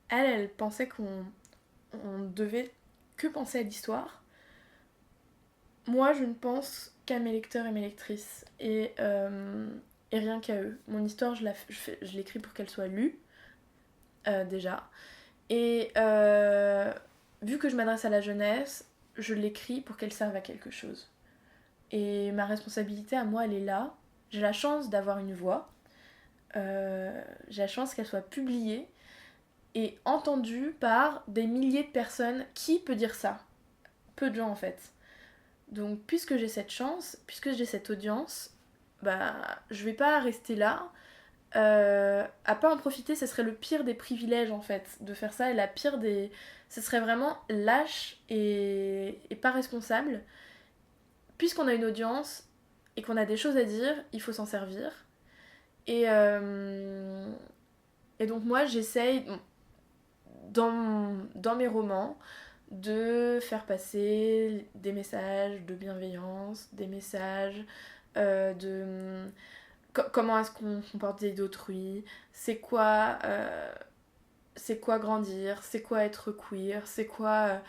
Speaker 2: elle pensait qu'on devait que penser à l'histoire. moi, je ne pense qu'à mes lecteurs et mes lectrices. Et rien qu'à eux. Mon histoire, je l'écris pour qu'elle soit lue, déjà. Et vu que je m'adresse à la jeunesse, je l'écris pour qu'elle serve à quelque chose. Et ma responsabilité à moi, elle est là. J'ai la chance d'avoir une voix. J'ai la chance qu'elle soit publiée et entendue par des milliers de personnes. Qui peut dire ça? Peu de gens en fait. Donc puisque j'ai cette chance, puisque j'ai cette audience, bah je vais pas rester là. À pas en profiter, ce serait le pire des privilèges en fait de faire ça, et la pire des... Ce serait vraiment lâche et pas responsable. Puisqu'on a une audience et qu'on a des choses à dire, il faut s'en servir. Et, et donc moi j'essaye dans mes romans de faire passer des messages de bienveillance, des messages de comment est-ce qu'on comporte d'autrui, c'est quoi grandir, c'est quoi être queer, c'est quoi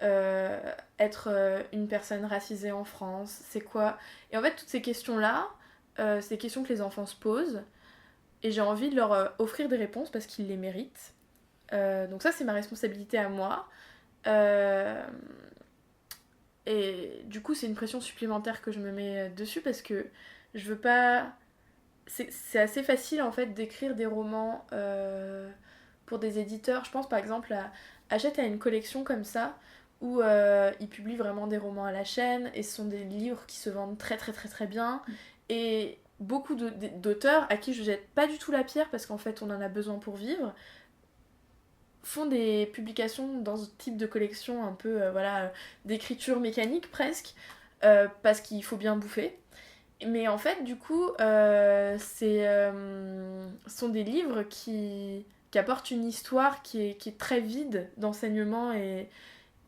Speaker 2: être une personne racisée en France, c'est quoi... Et en fait toutes ces questions-là, c'est des questions que les enfants se posent, et j'ai envie de leur offrir des réponses parce qu'ils les méritent. Donc ça c'est ma responsabilité à moi. Et du coup c'est une pression supplémentaire que je me mets dessus parce que je veux pas... C'est assez facile en fait d'écrire des romans pour des éditeurs. Je pense par exemple à Hachette a une collection comme ça où ils publient vraiment des romans à la chaîne et ce sont des livres qui se vendent très très très très bien. Et beaucoup d'auteurs à qui je jette pas du tout la pierre parce qu'en fait on en a besoin pour vivre font des publications dans ce type de collection un peu d'écriture mécanique presque parce qu'il faut bien bouffer. Mais en fait, du coup, sont des livres qui apportent une histoire qui est très vide d'enseignement et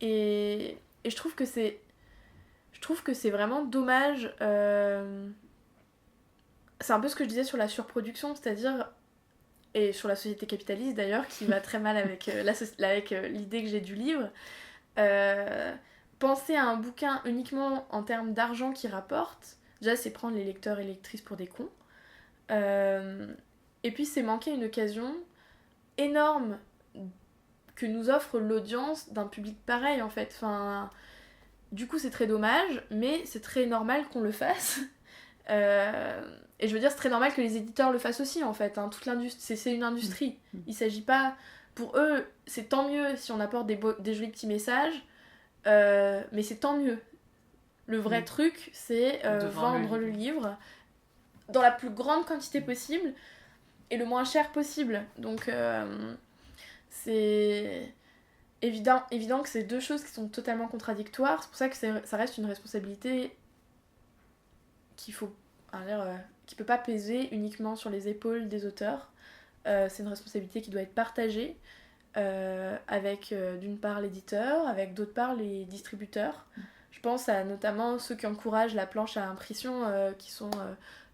Speaker 2: je trouve que c'est vraiment dommage. C'est un peu ce que je disais sur la surproduction, c'est-à-dire, et sur la société capitaliste d'ailleurs, qui va très mal avec, l'idée que j'ai du livre. Penser à un bouquin uniquement en termes d'argent qui rapporte, déjà, c'est prendre les lecteurs et lectrices pour des cons. Et puis, c'est manquer une occasion énorme que nous offre l'audience d'un public pareil, en fait. Enfin, du coup, c'est très dommage, mais c'est très normal qu'on le fasse. Et je veux dire, c'est très normal que les éditeurs le fassent aussi, en fait. Toute l'industrie, c'est une industrie. Il s'agit pas... Pour eux, c'est tant mieux si on apporte des jolis petits messages, mais c'est tant mieux. Le vrai truc, c'est vendre le livre dans la plus grande quantité possible et le moins cher possible. Donc, c'est évident que c'est deux choses qui sont totalement contradictoires. C'est pour ça que ça reste une responsabilité qui peut pas peser uniquement sur les épaules des auteurs. C'est une responsabilité qui doit être partagée avec d'une part l'éditeur, avec d'autre part les distributeurs. Je pense à notamment ceux qui encouragent la planche à impression, qui sont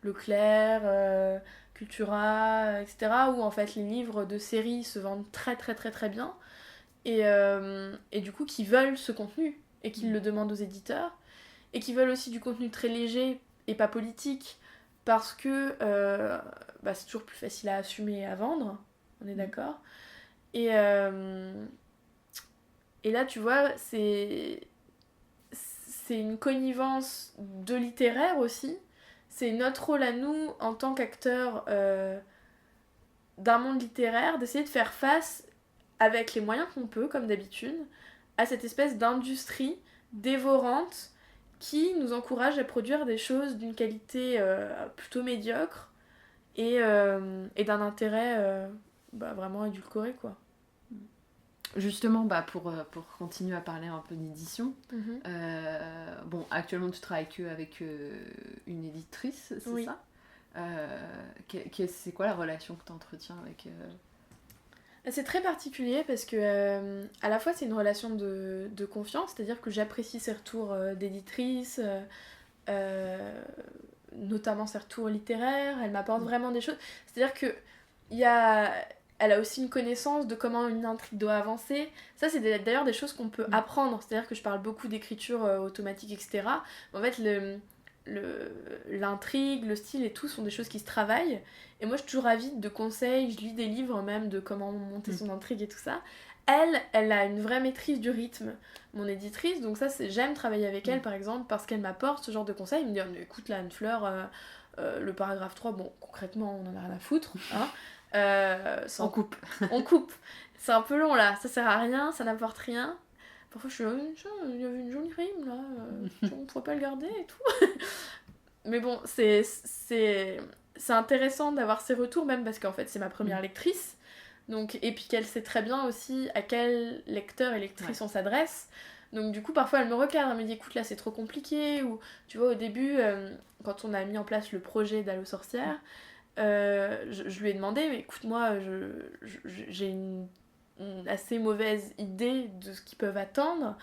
Speaker 2: Leclerc, Cultura, etc. Où en fait les livres de série se vendent très très très très bien. Et du coup qui veulent ce contenu et qui le demandent aux éditeurs. Et qui veulent aussi du contenu très léger et pas politique parce que c'est toujours plus facile à assumer et à vendre. On est d'accord. Et là tu vois, c'est une connivence de littéraire aussi. C'est notre rôle à nous, en tant qu'acteurs d'un monde littéraire, d'essayer de faire face, avec les moyens qu'on peut, comme d'habitude, à cette espèce d'industrie dévorante qui nous encourage à produire des choses d'une qualité plutôt médiocre et d'un intérêt vraiment édulcoré, quoi.
Speaker 3: Justement, pour continuer à parler un peu d'édition, actuellement tu travailles qu'avec une éditrice, c'est
Speaker 2: oui.
Speaker 3: ça c'est quoi la relation que tu entretiens avec
Speaker 2: C'est très particulier parce que à la fois c'est une relation de confiance, c'est-à-dire que j'apprécie ses retours d'éditrice, notamment ses retours littéraires, elle m'apporte vraiment des choses. C'est-à-dire que il y a elle a aussi une connaissance de comment une intrigue doit avancer. Ça, c'est d'ailleurs des choses qu'on peut apprendre. C'est-à-dire que je parle beaucoup d'écriture automatique, etc. En fait, l'intrigue, le style et tout sont des choses qui se travaillent. Et moi, je suis toujours avide de conseils. Je lis des livres même de comment monter son intrigue et tout ça. Elle a une vraie maîtrise du rythme, mon éditrice. Donc ça, j'aime travailler avec elle, par exemple, parce qu'elle m'apporte ce genre de conseils. Elle me dit, oh, écoute, là, Anne-Fleur, le paragraphe 3, bon, concrètement, on en a rien à foutre. Hein.
Speaker 3: On coupe.
Speaker 2: On coupe. C'est un peu long là, ça sert à rien, ça n'apporte rien. Parfois je suis là, il y avait une jolie rime là, on pourrait pas le garder et tout. Mais bon, c'est intéressant d'avoir ces retours, même parce qu'en fait c'est ma première lectrice. Donc, et puis qu'elle sait très bien aussi à quel lecteur et lectrice on s'adresse. Donc du coup parfois elle me recadre, elle me dit écoute là c'est trop compliqué. Ou tu vois au début, quand on a mis en place le projet d'Allo Sorcière, je lui ai demandé, mais écoute, moi, j'ai une assez mauvaise idée de ce qu'ils peuvent attendre.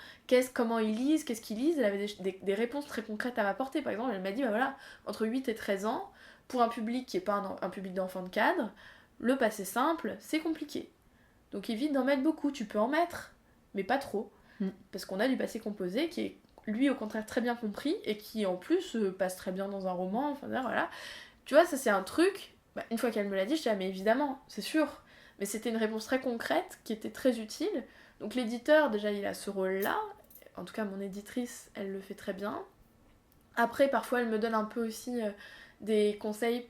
Speaker 2: Comment ils lisent, qu'est-ce qu'ils lisent. Elle avait des réponses très concrètes à m'apporter. Par exemple, elle m'a dit, bah voilà, entre 8 et 13 ans, pour un public qui n'est pas un public d'enfants de cadre, le passé simple, c'est compliqué. Donc évite d'en mettre beaucoup. Tu peux en mettre, mais pas trop. Parce qu'on a du passé composé qui est, lui, au contraire, très bien compris et qui, en plus, passe très bien dans un roman. Enfin, voilà. Tu vois, ça c'est un truc, une fois qu'elle me l'a dit, je dis, ah mais évidemment, c'est sûr. Mais c'était une réponse très concrète, qui était très utile. Donc l'éditeur, déjà, il a ce rôle-là. En tout cas, mon éditrice, elle le fait très bien. Après, parfois, elle me donne un peu aussi des conseils.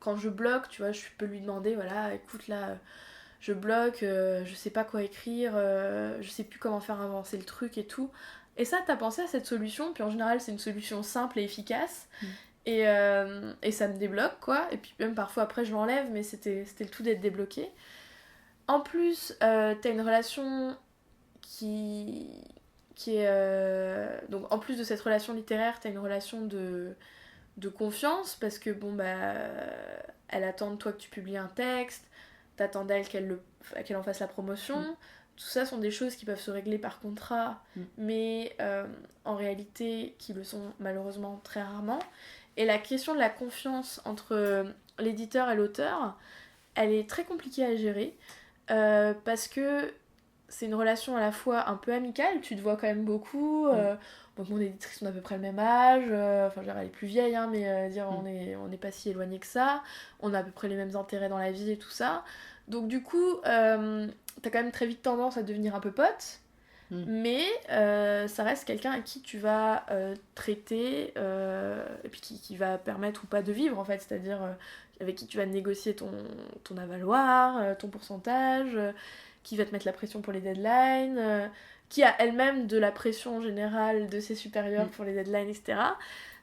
Speaker 2: Quand je bloque, tu vois, je peux lui demander, voilà, écoute, là, je bloque, je sais pas quoi écrire, je sais plus comment faire avancer le truc et tout. Et ça, t'as pensé à cette solution, puis en général, c'est une solution simple et efficace. Et ça me débloque quoi, et puis même parfois après je l'enlève, mais c'était le tout d'être débloqué. En plus, t'as une relation qui est... Donc en plus de cette relation littéraire, t'as une relation de confiance, parce que bon bah elle attend de toi que tu publies un texte, t'attends d'elle qu'elle en fasse la promotion. Tout ça sont des choses qui peuvent se régler par contrat, mais en réalité qui le sont malheureusement très rarement. Et la question de la confiance entre l'éditeur et l'auteur, elle est très compliquée à gérer, parce que c'est une relation à la fois un peu amicale, tu te vois quand même beaucoup, donc mon éditrice on a à peu près le même âge, enfin elle est plus vieille, hein, mais on n'est pas si éloigné que ça, on a à peu près les mêmes intérêts dans la vie et tout ça, donc du coup t'as quand même très vite tendance à devenir un peu pote. Mais ça reste quelqu'un à qui tu vas traiter et puis qui va permettre ou pas de vivre en fait, c'est-à-dire avec qui tu vas négocier ton avaloir, ton pourcentage, qui va te mettre la pression pour les deadlines, qui a elle-même de la pression générale de ses supérieurs pour les deadlines, etc.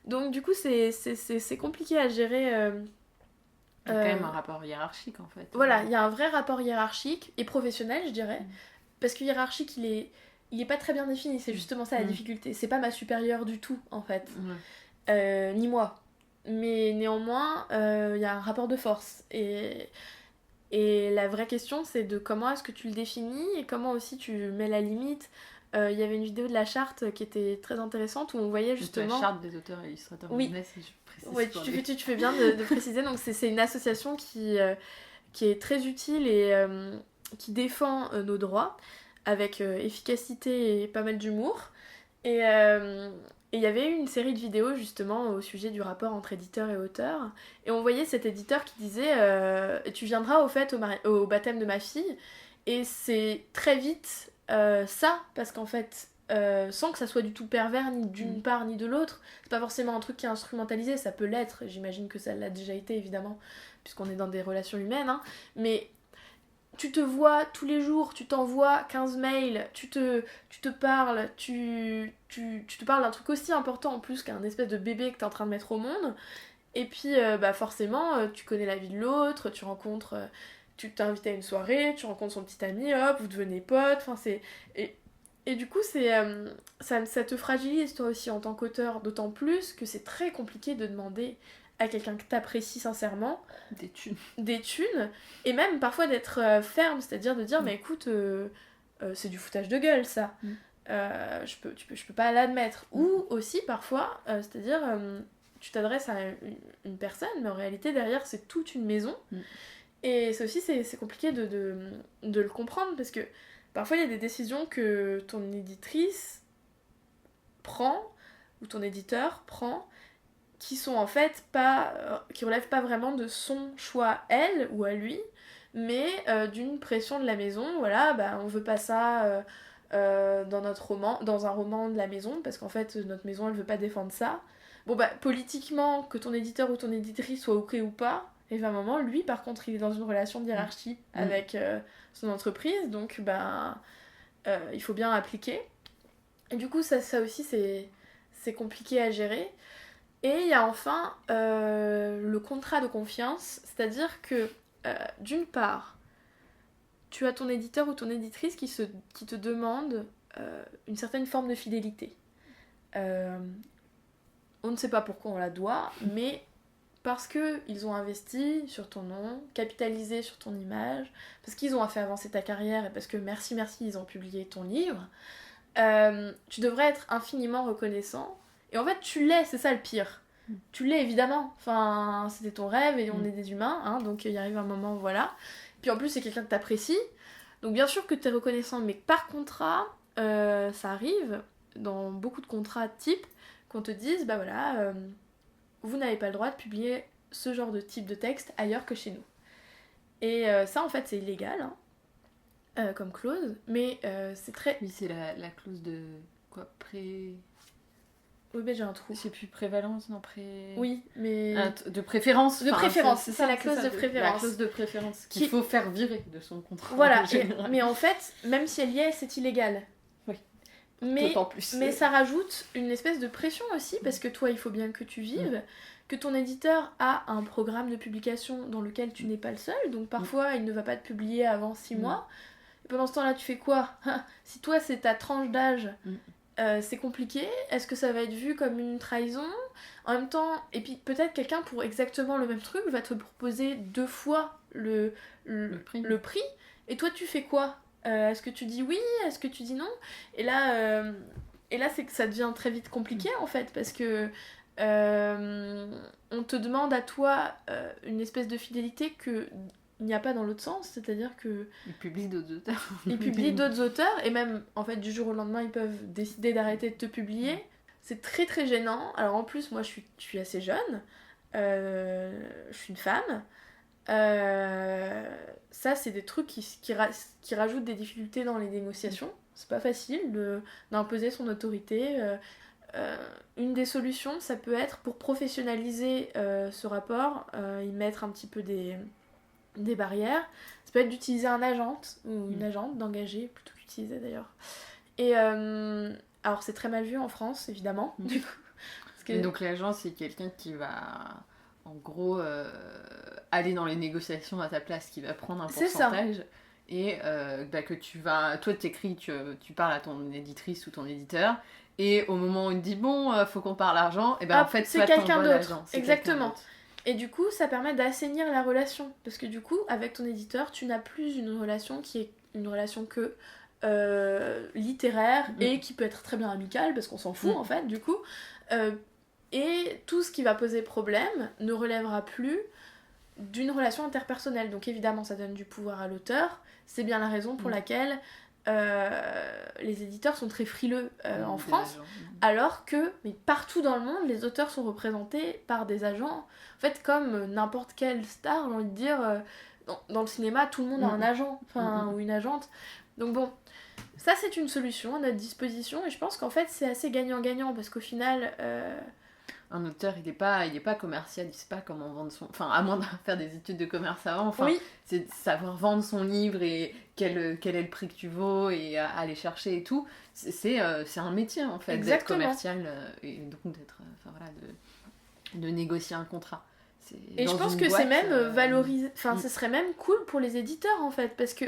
Speaker 2: Donc du coup c'est compliqué à gérer.
Speaker 3: Il y a quand même un rapport hiérarchique en fait.
Speaker 2: Voilà, il y a un vrai rapport hiérarchique et professionnel je dirais, parce que hiérarchique il est pas très bien défini, c'est justement ça la difficulté. C'est pas ma supérieure du tout, en fait. Ni moi. Mais néanmoins, il y a un rapport de force. Et la vraie question, c'est de comment est-ce que tu le définis et comment aussi tu mets la limite. Il y avait une vidéo de la charte qui était très intéressante où on voyait justement...
Speaker 3: La charte des auteurs et illustrateurs business, si je précise.
Speaker 2: Oui, tu fais bien de préciser. Donc c'est une association qui est très utile et qui défend nos droits, avec efficacité et pas mal d'humour. Et il y avait eu une série de vidéos justement au sujet du rapport entre éditeur et auteur. Et on voyait cet éditeur qui disait tu viendras au fait au baptême de ma fille. Et c'est très vite ça, parce qu'en fait, sans que ça soit du tout pervers ni d'une part ni de l'autre, c'est pas forcément un truc qui est instrumentalisé, ça peut l'être, j'imagine que ça l'a déjà été évidemment, puisqu'on est dans des relations humaines, hein, mais tu te vois tous les jours, tu t'envoies 15 mails, tu te parles, tu te parles d'un truc aussi important en plus qu'un espèce de bébé que t'es en train de mettre au monde. Et puis forcément, tu connais la vie de l'autre, tu rencontres, tu t'invites à une soirée, tu rencontres son petit ami, hop, vous devenez potes, enfin c'est... Et du coup, ça te fragilise toi aussi en tant qu'auteur, d'autant plus que c'est très compliqué de demander à quelqu'un que t'apprécies sincèrement des thunes, et même parfois d'être ferme, c'est-à-dire de dire mais écoute c'est du foutage de gueule ça, je peux pas l'admettre, ou aussi parfois c'est-à-dire tu t'adresses à une personne mais en réalité derrière c'est toute une maison, Et ça aussi, c'est compliqué de le comprendre, parce que parfois, il y a des décisions que ton éditrice prend, ou ton éditeur prend, qui sont en fait pas... qui relèvent pas vraiment de son choix, elle, ou à lui, mais d'une pression de la maison. Voilà, bah, on veut pas ça dans notre roman, dans un roman de la maison, parce qu'en fait, notre maison, elle veut pas défendre ça. Bon, bah, politiquement, que ton éditeur ou ton éditrice soit ok ou pas, et à un moment, lui, par contre, il est dans une relation de hiérarchie avec son entreprise, donc, bah, il faut bien appliquer. Et du coup, ça aussi, c'est compliqué à gérer. Et il y a enfin le contrat de confiance, c'est-à-dire que, d'une part, tu as ton éditeur ou ton éditrice qui te demande une certaine forme de fidélité. On ne sait pas pourquoi on la doit, mais parce qu'ils ont investi sur ton nom, capitalisé sur ton image, parce qu'ils ont fait avancer ta carrière et parce que merci, ils ont publié ton livre, tu devrais être infiniment reconnaissant. Et en fait, tu l'es, c'est ça le pire. Tu l'es évidemment, enfin, c'était ton rêve et on est des humains, hein, donc il arrive un moment, voilà. Puis en plus, c'est quelqu'un que t'apprécies, donc bien sûr que t'es reconnaissant, mais par contrat, ça arrive dans beaucoup de contrats type qu'on te dise, bah voilà, vous n'avez pas le droit de publier ce genre de type de texte ailleurs que chez nous. Et ça, en fait, c'est illégal, hein, comme clause, mais c'est très...
Speaker 3: Oui, c'est la clause de quoi,
Speaker 2: Oui, ben j'ai un trou.
Speaker 3: C'est plus prévalence, non,
Speaker 2: Oui, mais...
Speaker 3: de préférence.
Speaker 2: De préférence, c'est la clause de préférence.
Speaker 3: La clause de préférence qu'il faut faire virer de son contrat.
Speaker 2: Voilà, mais en fait, même si elle y est, c'est illégal.
Speaker 3: Oui,
Speaker 2: mais,
Speaker 3: d'autant plus.
Speaker 2: Mais ça rajoute une espèce de pression aussi, parce que toi, il faut bien que tu vives, que ton éditeur a un programme de publication dans lequel tu n'es pas le seul, donc parfois, il ne va pas te publier avant 6 mois. Et pendant ce temps-là, tu fais quoi? Si toi, c'est ta tranche d'âge... c'est compliqué, est-ce que ça va être vu comme une trahison? En même temps, et puis peut-être quelqu'un pour exactement le même truc va te proposer 2 fois le prix, et toi tu fais quoi? Est-ce que tu dis oui? Est-ce que tu dis non? Et là c'est que ça devient très vite compliqué en fait, parce que on te demande à toi une espèce de fidélité que il n'y a pas dans l'autre sens, c'est-à-dire que...
Speaker 3: Ils publient d'autres auteurs.
Speaker 2: Ils publient d'autres auteurs, et même, en fait, du jour au lendemain, ils peuvent décider d'arrêter de te publier. C'est très très gênant. Alors en plus, moi, je suis assez jeune. Je suis une femme. Ça, c'est des trucs qui rajoutent des difficultés dans les négociations. C'est pas facile d'imposer son autorité. Une des solutions, ça peut être, pour professionnaliser ce rapport, y mettre un petit peu des barrières. Ça peut être d'utiliser un agent ou une agente, d'engager plutôt qu'utiliser d'ailleurs. Et alors c'est très mal vu en France évidemment, du coup. Parce que...
Speaker 3: Donc l'agent, c'est quelqu'un qui va en gros aller dans les négociations à ta place, qui va prendre un pourcentage. Et que toi t'écris, tu parles à ton éditrice ou ton éditeur, et au moment où il te dit bon, faut qu'on parle argent, et en fait
Speaker 2: c'est quelqu'un d'autre. Exactement. Et du coup, ça permet d'assainir la relation. Parce que du coup, avec ton éditeur, tu n'as plus une relation qui est une relation que littéraire et qui peut être très bien amicale, parce qu'on s'en fout en fait, du coup. Et tout ce qui va poser problème ne relèvera plus d'une relation interpersonnelle. Donc évidemment, ça donne du pouvoir à l'auteur. C'est bien la raison pour laquelle les éditeurs sont très frileux en France, alors que mais partout dans le monde, les auteurs sont représentés par des agents. En fait, comme n'importe quelle star, j'ai envie de dire, dans le cinéma, tout le monde a un agent, ou une agente. Donc bon, ça c'est une solution à notre disposition, et je pense qu'en fait c'est assez gagnant-gagnant, parce qu'au final...
Speaker 3: Un auteur, il est pas commercial, il sait pas comment vendre son... Enfin, à moins de faire des études de commerce avant, c'est de savoir vendre son livre et quel est le prix que tu vaux et aller chercher et tout. C'est un métier, en fait, d'être commercial et donc d'être... de négocier un contrat.
Speaker 2: Et je pense que c'est même valorisé... Enfin, ce serait même cool pour les éditeurs, en fait, parce que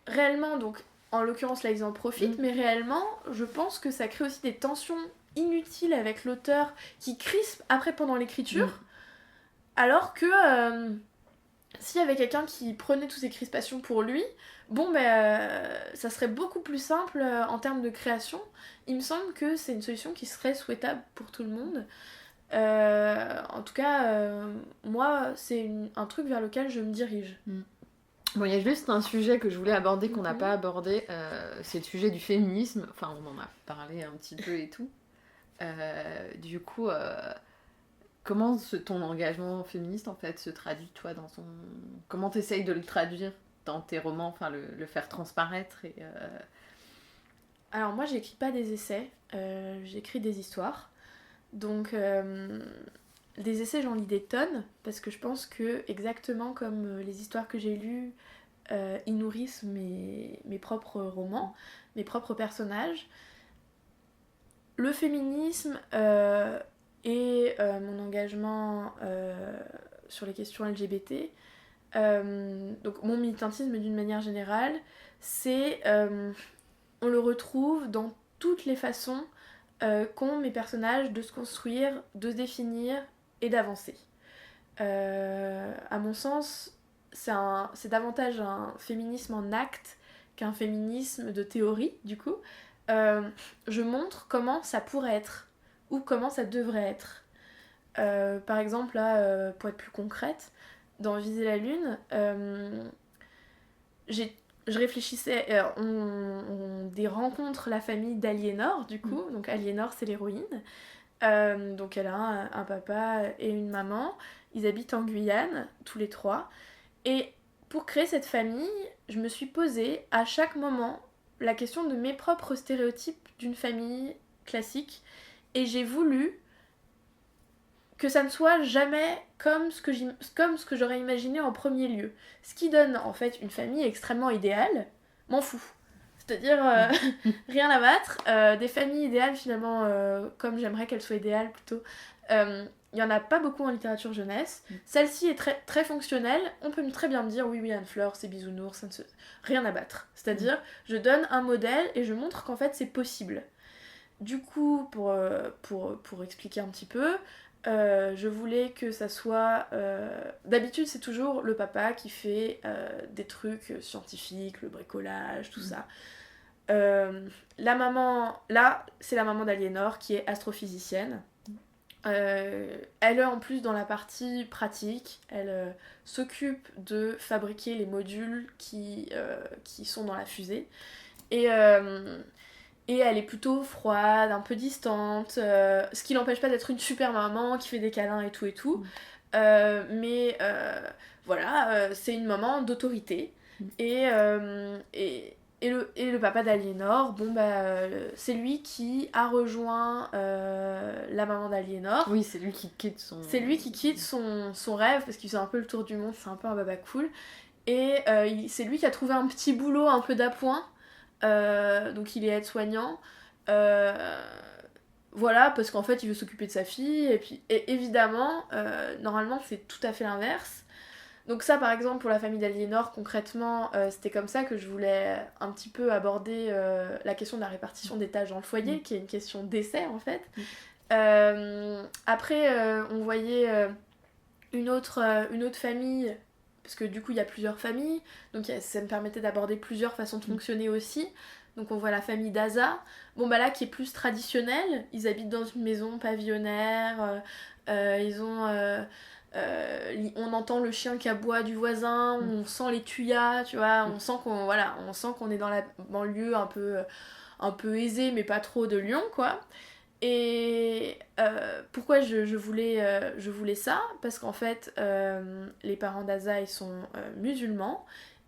Speaker 2: réellement, donc, en l'occurrence, là, ils en profitent, mais réellement, je pense que ça crée aussi des tensions inutiles avec l'auteur qui crispe après pendant l'écriture, alors que s'il y avait quelqu'un qui prenait toutes ces crispations pour lui, ça serait beaucoup plus simple en termes de création. Il me semble que c'est une solution qui serait souhaitable pour tout le monde. En tout cas, moi, c'est un truc vers lequel je me dirige.
Speaker 3: Bon, il y a juste un sujet que je voulais aborder qu'on n'a pas abordé, c'est le sujet du féminisme. Enfin, on en a parlé un petit peu et tout. Du coup, comment ton engagement féministe, en fait, se traduit, toi, dans ton... Comment t'essayes de le traduire dans tes romans, enfin, le faire transparaître et...
Speaker 2: Alors, moi, j'écris pas des essais, j'écris des histoires. Donc, des essais, j'en lis des tonnes, parce que je pense que, exactement comme les histoires que j'ai lues, ils nourrissent mes propres romans, mes propres personnages. Le féminisme et mon engagement sur les questions LGBT, donc mon militantisme d'une manière générale, c'est... on le retrouve dans toutes les façons qu'ont mes personnages de se construire, de se définir et d'avancer. À mon sens, c'est davantage un féminisme en acte qu'un féminisme de théorie, du coup. Je montre comment ça pourrait être, ou comment ça devrait être. Par exemple, là, pour être plus concrète, dans Viser la Lune, je réfléchissais, on rencontre la famille d'Aliénor, du coup, donc Aliénor c'est l'héroïne, donc elle a un papa et une maman, ils habitent en Guyane, tous les trois, et pour créer cette famille, je me suis posée à chaque moment la question de mes propres stéréotypes d'une famille classique, et j'ai voulu que ça ne soit jamais comme ce que j'aurais imaginé en premier lieu. Ce qui donne en fait une famille extrêmement idéale, m'en fous. C'est-à-dire rien à battre. Des familles idéales finalement, comme j'aimerais qu'elles soient idéales plutôt, il n'y en a pas beaucoup en littérature jeunesse. Celle-ci est très, très fonctionnelle. On peut très bien me dire oui, Anne-Fleur, c'est bisounours, rien à battre. C'est-à-dire je donne un modèle et je montre qu'en fait c'est possible. Du coup, pour expliquer un petit peu, je voulais que ça soit... D'habitude, c'est toujours le papa qui fait des trucs scientifiques, le bricolage, tout ça. La maman... Là, c'est la maman d'Aliénor qui est astrophysicienne. Elle est en plus dans la partie pratique. Elle s'occupe de fabriquer les modules qui sont dans la fusée. Et elle est plutôt froide, un peu distante, ce qui l'empêche pas d'être une super maman qui fait des câlins et tout. Mais voilà, c'est une maman d'autorité. Et le papa d'Aliénor, bon c'est lui qui a rejoint la maman d'Aliénor.
Speaker 3: Oui, c'est lui qui quitte son...
Speaker 2: C'est lui qui quitte son rêve, parce qu'il fait un peu le tour du monde, c'est un peu un baba cool. Et c'est lui qui a trouvé un petit boulot un peu d'appoint. Donc il est aide-soignant, voilà, parce qu'en fait il veut s'occuper de sa fille, et évidemment, normalement c'est tout à fait l'inverse. Donc ça par exemple pour la famille d'Aliénor, concrètement, c'était comme ça que je voulais un petit peu aborder la question de la répartition des tâches dans le foyer, qui est une question d'essai en fait. Après on voyait une autre famille, parce que du coup il y a plusieurs familles, donc ça me permettait d'aborder plusieurs façons de fonctionner aussi. Donc on voit la famille d'Aza, bon là qui est plus traditionnelle, ils habitent dans une maison pavillonnaire, on entend le chien qui aboie du voisin, on sent les tuyas, tu vois, on sent qu'on est dans la banlieue un peu aisée mais pas trop de Lyon quoi. Et pourquoi je voulais ça ? Parce qu'en fait, les parents d'Aza, ils sont musulmans.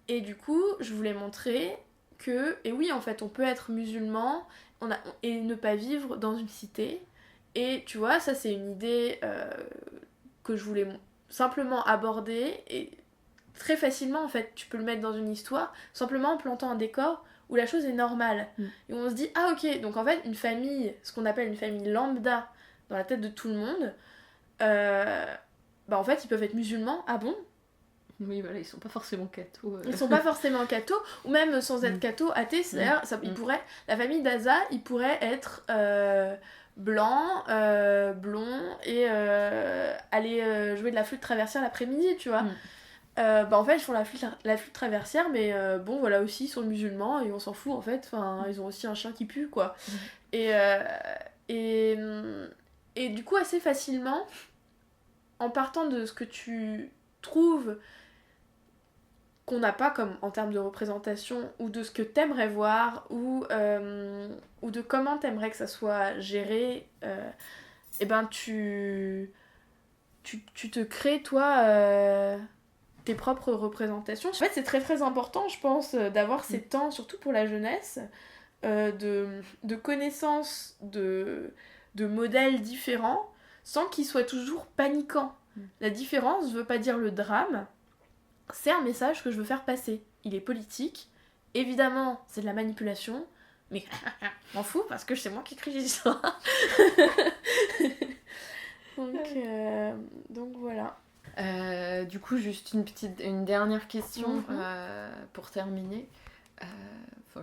Speaker 2: Et du coup, je voulais montrer que, et oui, en fait, on peut être musulman et ne pas vivre dans une cité. Et tu vois, ça, c'est une idée que je voulais simplement aborder. Et très facilement, en fait, tu peux le mettre dans une histoire, simplement en plantant un décor où la chose est normale. Et on se dit, ah ok, donc en fait, une famille, ce qu'on appelle une famille lambda dans la tête de tout le monde, en fait, ils peuvent être musulmans, ah bon ?
Speaker 3: Oui, voilà, ils sont pas forcément cathos.
Speaker 2: Ils sont pas forcément cathos, ou même sans être cathos, athées, c'est-à-dire, la famille d'Aza, ils pourraient être blancs, blonds, et aller jouer de la flûte traversière l'après-midi, tu vois. En fait ils font la flûte traversière, mais bon voilà, aussi ils sont musulmans et on s'en fout en fait, enfin ils ont aussi un chien qui pue quoi. Et Et du coup, assez facilement, en partant de ce que tu trouves qu'on n'a pas comme en termes de représentation, ou de ce que t'aimerais voir, ou de comment t'aimerais que ça soit géré, et ben tu te crées toi tes propres représentations. En fait, c'est très très important, je pense, d'avoir ces temps, surtout pour la jeunesse, de connaissances de modèles différents, sans qu'ils soient toujours paniquants. La différence ne veut pas dire le drame, c'est un message que je veux faire passer. Il est politique, évidemment c'est de la manipulation, mais m'en fous parce que c'est moi qui écris les histoires. donc voilà.
Speaker 3: Du coup, juste une dernière question
Speaker 2: Mhm.
Speaker 3: pour terminer.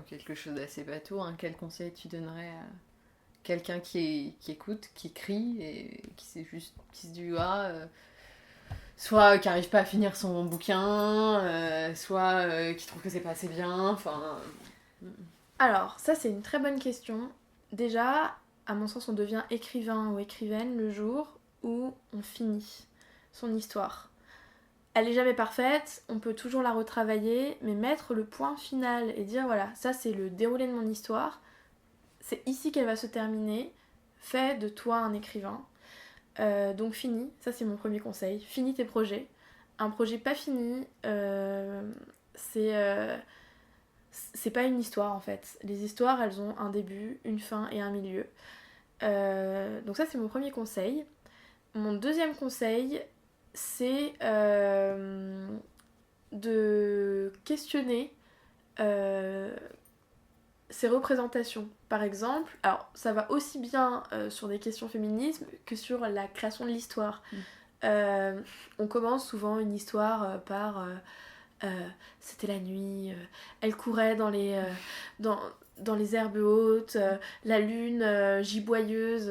Speaker 3: Quelque chose d'assez bateau. Quel conseil tu donnerais à quelqu'un qui écoute, qui écrit et qui se dit soit qui arrive pas à finir son bouquin, soit qui trouve que c'est pas assez bien.
Speaker 2: Alors, ça c'est une très bonne question. Déjà, à mon sens, on devient écrivain ou écrivaine le jour où on finit son histoire. Elle est jamais parfaite, on peut toujours la retravailler, mais mettre le point final et dire voilà, ça c'est le déroulé de mon histoire, c'est ici qu'elle va se terminer, fais de toi un écrivain. Donc finis, ça c'est mon premier conseil, finis tes projets. Un projet pas fini, c'est pas une histoire en fait. Les histoires, elles ont un début, une fin et un milieu. Donc ça c'est mon premier conseil. Mon deuxième conseil, c'est de questionner ces représentations. Par exemple, alors ça va aussi bien sur des questions féminisme que sur la création de l'histoire. On commence souvent une histoire par c'était la nuit, elle courait dans les herbes hautes, la lune giboyeuse,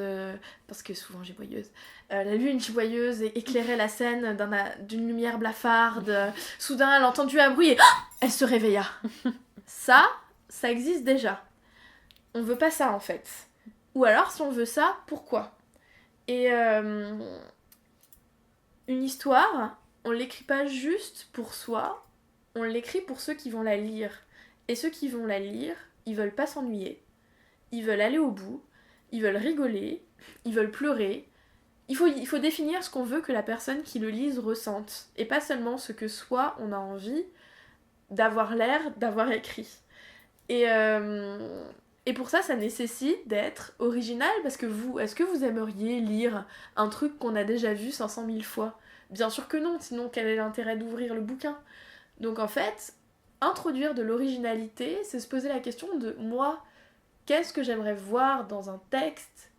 Speaker 2: parce que souvent giboyeuse, la lune giboyeuse éclairait la scène d'une lumière blafarde. Soudain, elle a entendu un bruit et elle se réveilla. Ça existe déjà. On veut pas ça en fait. Ou alors, si on veut ça, pourquoi ? Et une histoire, on l'écrit pas juste pour soi, on l'écrit pour ceux qui vont la lire. Et ceux qui vont la lire, ils veulent pas s'ennuyer. Ils veulent aller au bout, ils veulent rigoler, ils veulent pleurer. Il faut définir ce qu'on veut que la personne qui le lise ressente. Et pas seulement ce que soi on a envie d'avoir l'air d'avoir écrit. Et pour ça nécessite d'être original, parce que est-ce que vous aimeriez lire un truc qu'on a déjà vu 500 000 fois ? Bien sûr que non, sinon quel est l'intérêt d'ouvrir le bouquin ? Donc en fait, introduire de l'originalité, c'est se poser la question de moi, qu'est-ce que j'aimerais voir dans un texte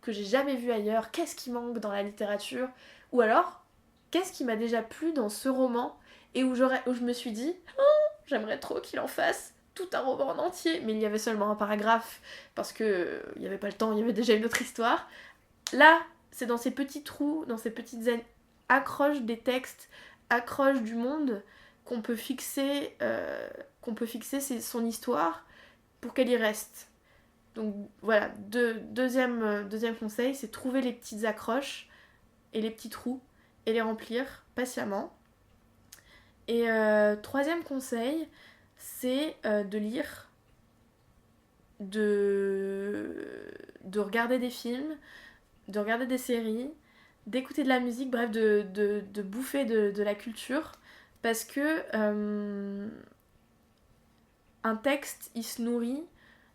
Speaker 2: que j'ai jamais vu ailleurs ? Qu'est-ce qui manque dans la littérature ? Ou alors, qu'est-ce qui m'a déjà plu dans ce roman et où je me suis dit, oh, j'aimerais trop qu'il en fasse tout un roman en entier, mais il y avait seulement un paragraphe parce que il n'y avait pas le temps, il y avait déjà une autre histoire. Là, c'est dans ces petits trous, dans ces petites accroches des textes, accroches du monde qu'on peut fixer son histoire pour qu'elle y reste. Donc voilà, deuxième conseil, c'est trouver les petites accroches et les petits trous et les remplir patiemment. Et troisième conseil, c'est de lire, de regarder des films, de regarder des séries, d'écouter de la musique, bref, de bouffer de la culture, parce que un texte, il se nourrit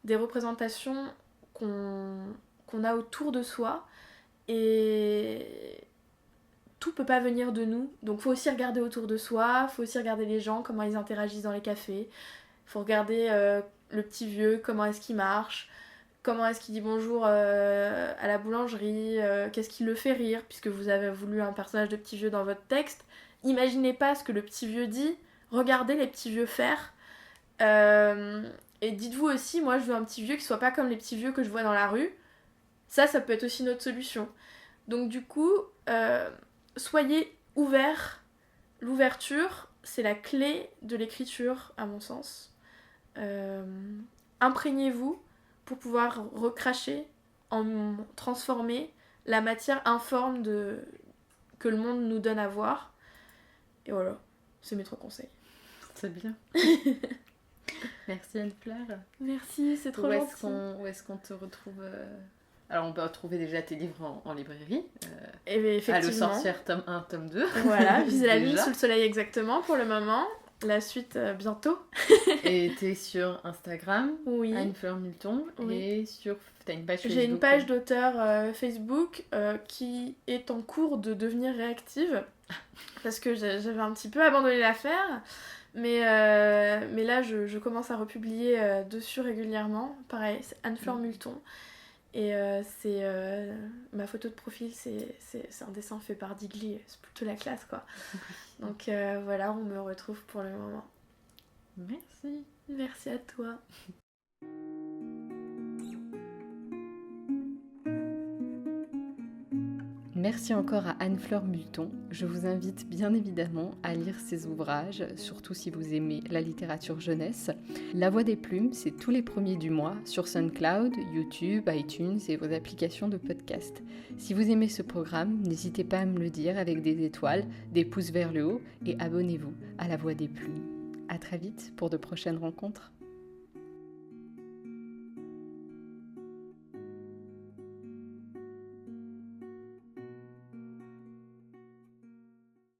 Speaker 2: des représentations qu'on a autour de soi, et tout peut pas venir de nous, donc faut aussi regarder autour de soi, faut aussi regarder les gens, comment ils interagissent dans les cafés, faut regarder le petit vieux, comment est-ce qu'il marche, comment est-ce qu'il dit bonjour à la boulangerie, qu'est-ce qui le fait rire, puisque vous avez voulu un personnage de petit vieux dans votre texte. Imaginez pas ce que le petit vieux dit, regardez les petits vieux faire. Et dites-vous aussi, moi je veux un petit vieux qui soit pas comme les petits vieux que je vois dans la rue. Ça peut être aussi notre solution. Donc du coup, soyez ouverts. L'ouverture, c'est la clé de l'écriture, à mon sens. Imprégnez-vous pour pouvoir recracher, en transformer, la matière informe que le monde nous donne à voir. Et voilà, c'est mes 3 conseils.
Speaker 3: C'est bien. Merci Anne-Fleur.
Speaker 2: Merci, c'est trop gentil.
Speaker 3: Où est-ce qu'on te retrouve Alors on peut retrouver déjà tes livres en librairie.
Speaker 2: Et bien, effectivement.
Speaker 3: À le sorcière tome 1, tome 2.
Speaker 2: Voilà, Viser la lune
Speaker 3: Déjà.
Speaker 2: sous le soleil exactement pour le moment. La suite bientôt.
Speaker 3: Et t'es sur Instagram,
Speaker 2: Oui.
Speaker 3: Anne-Fleur Multon,
Speaker 2: Oui.
Speaker 3: et t'as une page Facebook.
Speaker 2: J'ai une page d'auteur Facebook qui est en cours de devenir réactive parce que j'avais un petit peu abandonné l'affaire, mais là je commence à republier dessus régulièrement. Pareil, c'est Anne-Fleur Multon et ma photo de profil, c'est un dessin fait par Digli, c'est plutôt la classe quoi. Donc voilà, on me retrouve pour le moment.
Speaker 3: Merci.
Speaker 2: Merci à toi.
Speaker 1: Merci encore à Anne-Fleur Multon. Je vous invite bien évidemment à lire ses ouvrages, surtout si vous aimez la littérature jeunesse. La Voix des Plumes, c'est tous les premiers du mois sur SoundCloud, YouTube, iTunes et vos applications de podcast. Si vous aimez ce programme, n'hésitez pas à me le dire avec des étoiles, des pouces vers le haut et abonnez-vous à La Voix des Plumes. À très vite pour de prochaines rencontres.